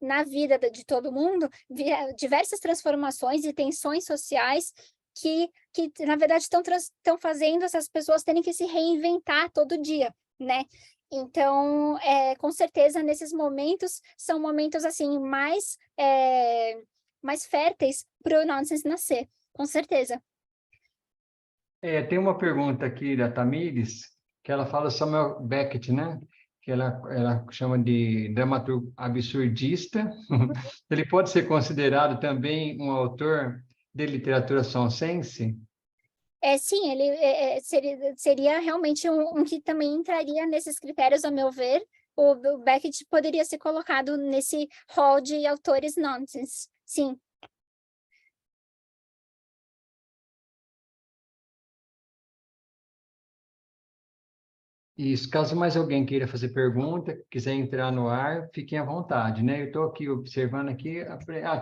na vida de todo mundo diversas transformações e tensões sociais que na verdade, estão fazendo essas pessoas terem que se reinventar todo dia, né? Então, com certeza, nesses momentos, são momentos, assim, mais férteis para o nonsense nascer, com certeza. Tem uma pergunta aqui da Tamires, que ela fala Samuel Beckett, né? Que ela chama de dramaturgo absurdista. Ele pode ser considerado também um autor de literatura sonsense? Sim, ele seria realmente um que também entraria nesses critérios, ao meu ver. O Beckett poderia ser colocado nesse hall de autores nonsense, sim. Isso, caso mais alguém queira fazer pergunta, quiser entrar no ar, fiquem à vontade, né? Eu estou aqui observando aqui,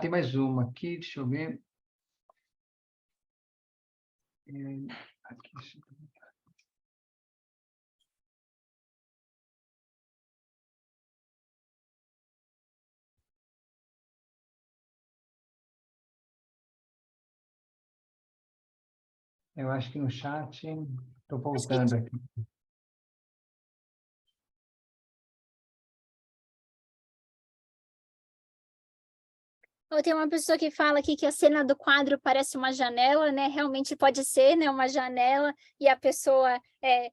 tem mais uma aqui, deixa eu ver. Aqui, eu acho que no chat, estou Acho que voltando aqui. tem uma pessoa que fala aqui que a cena do quadro parece uma janela, né? Realmente pode ser, né? Uma janela e a pessoa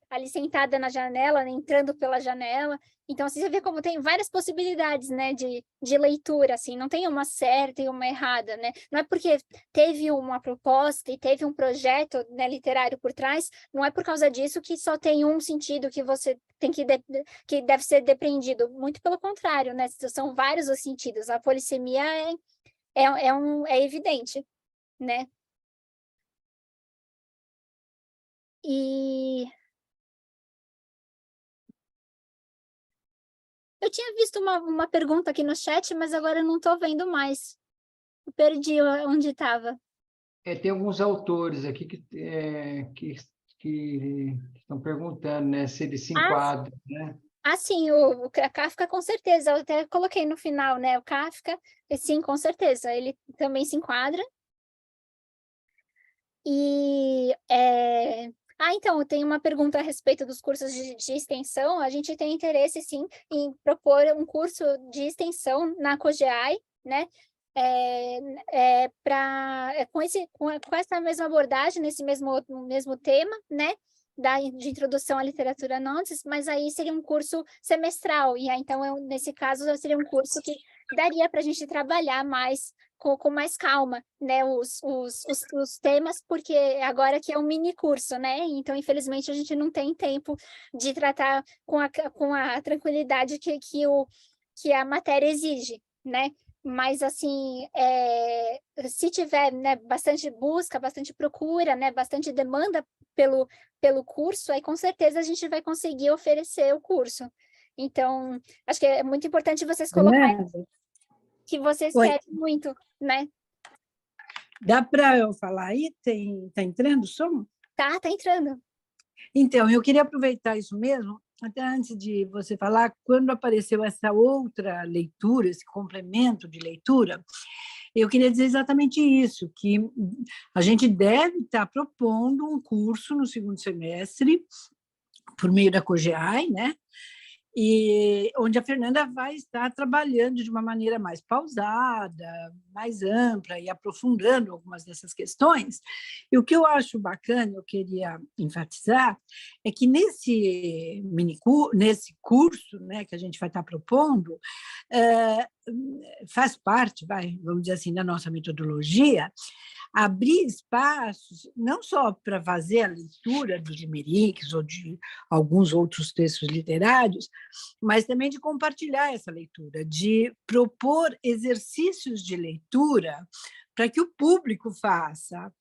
ali sentada na janela, né? Entrando pela janela. Então, assim, você vê como tem várias possibilidades, né? De leitura, assim. Não tem uma certa e uma errada, né? Não é porque teve uma proposta e teve um projeto, né, literário por trás, não é por causa disso que só tem um sentido que você tem que deve ser depreendido. Muito pelo contrário, né? São vários os sentidos. A polissemia é evidente, né? E eu tinha visto uma pergunta aqui no chat, mas agora eu não estou vendo mais. Eu perdi onde estava. Tem alguns autores aqui que estão perguntando, né, se ele se Ah, enquadra, né? sim, o Kafka com certeza. Eu até coloquei no final, né? O Kafka, e sim, com certeza. Ele também se enquadra. Então, tem uma pergunta a respeito dos cursos de extensão. A gente tem interesse, sim, em propor um curso de extensão na COGEAI, né? Com essa mesma abordagem, nesse mesmo tema, né? De introdução à literatura nonsense, mas aí seria um curso semestral. E aí, então, nesse caso, seria um curso que daria para a gente trabalhar mais com mais calma, né, os temas, porque agora que é um mini curso, né? Então, infelizmente, a gente não tem tempo de tratar com a tranquilidade que a matéria exige, né? Mas, assim, se tiver, né, bastante busca, bastante procura, né, bastante demanda pelo curso, aí com certeza a gente vai conseguir oferecer o curso. Então, acho que é muito importante vocês colocarem Fernanda, que vocês oi, querem muito, né? dá para eu falar aí? Tá entrando o som? Tá entrando. Então, eu queria aproveitar isso mesmo, até antes de você falar, quando apareceu essa outra leitura, esse complemento de leitura, eu queria dizer exatamente isso, que a gente deve estar propondo um curso no segundo semestre, por meio da COGEAI, né? E onde a Fernanda vai estar trabalhando de uma maneira mais pausada, mais ampla e aprofundando algumas dessas questões. E o que eu acho bacana, eu queria enfatizar, é que nesse curso, né, que a gente vai estar propondo, faz parte, vamos dizer assim, da nossa metodologia, abrir espaços não só para fazer a leitura dos limeriques ou de alguns outros textos literários, mas também de compartilhar essa leitura, de propor exercícios de leitura para que o público faça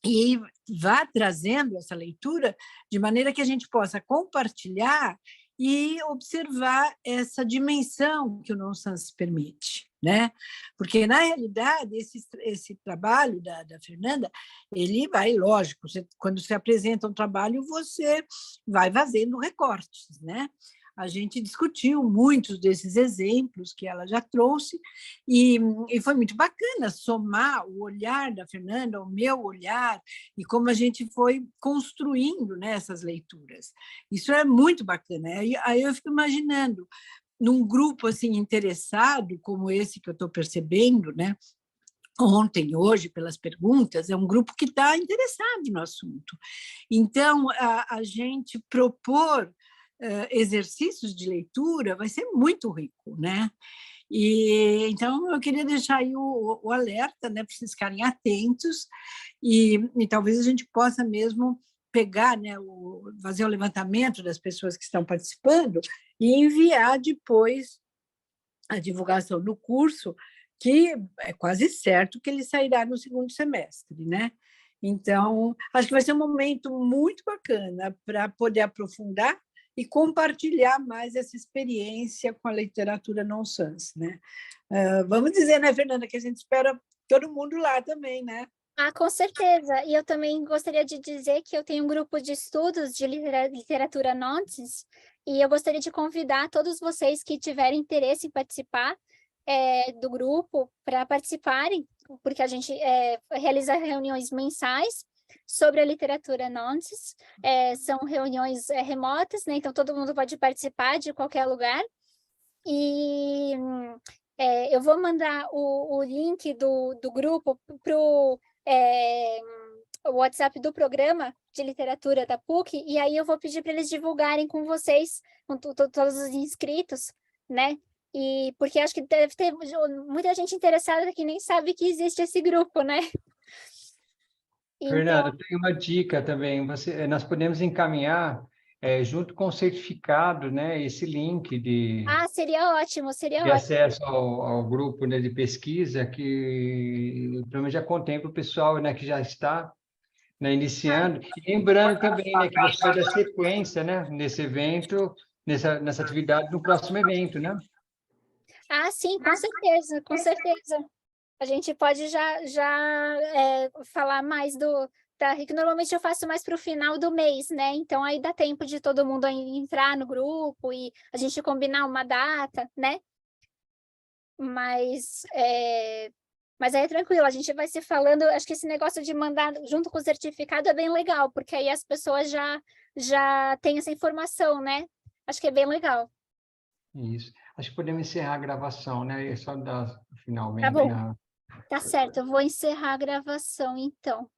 e vá trazendo essa leitura de maneira que a gente possa compartilhar e observar essa dimensão que o nonsense permite, né? Porque, na realidade, esse trabalho da Fernanda, ele vai, lógico, quando você apresenta um trabalho, você vai fazendo recortes, né? A gente discutiu muitos desses exemplos que ela já trouxe e foi muito bacana somar o olhar da Fernanda, o meu olhar, e como a gente foi construindo, né, essas leituras. Isso é muito bacana. Aí eu fico imaginando, num grupo assim interessado, como esse que eu estou percebendo, né, ontem, hoje, pelas perguntas, é um grupo que está interessado no assunto. Então, a gente propor exercícios de leitura vai ser muito rico, né? E então eu queria deixar aí o alerta, né, para vocês ficarem atentos e talvez a gente possa mesmo pegar, né, fazer o levantamento das pessoas que estão participando e enviar depois a divulgação do curso, que é quase certo que ele sairá no segundo semestre, né? Então, acho que vai ser um momento muito bacana para poder aprofundar e compartilhar mais essa experiência com a literatura nonsense, né? Vamos dizer, né, Fernanda, que a gente espera todo mundo lá também, né? Ah, com certeza. E eu também gostaria de dizer que eu tenho um grupo de estudos de literatura nonsense, e eu gostaria de convidar todos vocês que tiverem interesse em participar do grupo para participarem, porque a gente realiza reuniões mensais sobre a literatura nonsense. São reuniões remotas, né? Então todo mundo pode participar de qualquer lugar. E eu vou mandar o link do grupo para o WhatsApp do programa de literatura da PUC, e aí eu vou pedir para eles divulgarem com vocês, com todos os inscritos, né? E porque acho que deve ter muita gente interessada que nem sabe que existe esse grupo, né? Fernanda, Então, tem uma dica também. Nós podemos encaminhar, junto com o certificado, né, esse link seria ótimo, seria de ótimo. acesso ao grupo, né, de pesquisa, que pelo menos já contempla o pessoal, né, que já está, né, iniciando. E lembrando também, né, que você vai dar sequência, né, nesse evento, nessa atividade, no próximo evento, né? Ah, sim, com certeza, com certeza. A gente pode já falar mais que normalmente eu faço mais para o final do mês, né? Então aí dá tempo de todo mundo aí entrar no grupo e a gente combinar uma data, né? Mas mas aí é tranquilo, a gente vai se falando. Acho que esse negócio de mandar junto com o certificado é bem legal, porque aí as pessoas já têm essa informação, né? Acho que é bem legal. Isso. Acho que podemos encerrar a gravação, né? É só dar Tá finalmente bom, na... tá certo. Eu vou encerrar a gravação, então.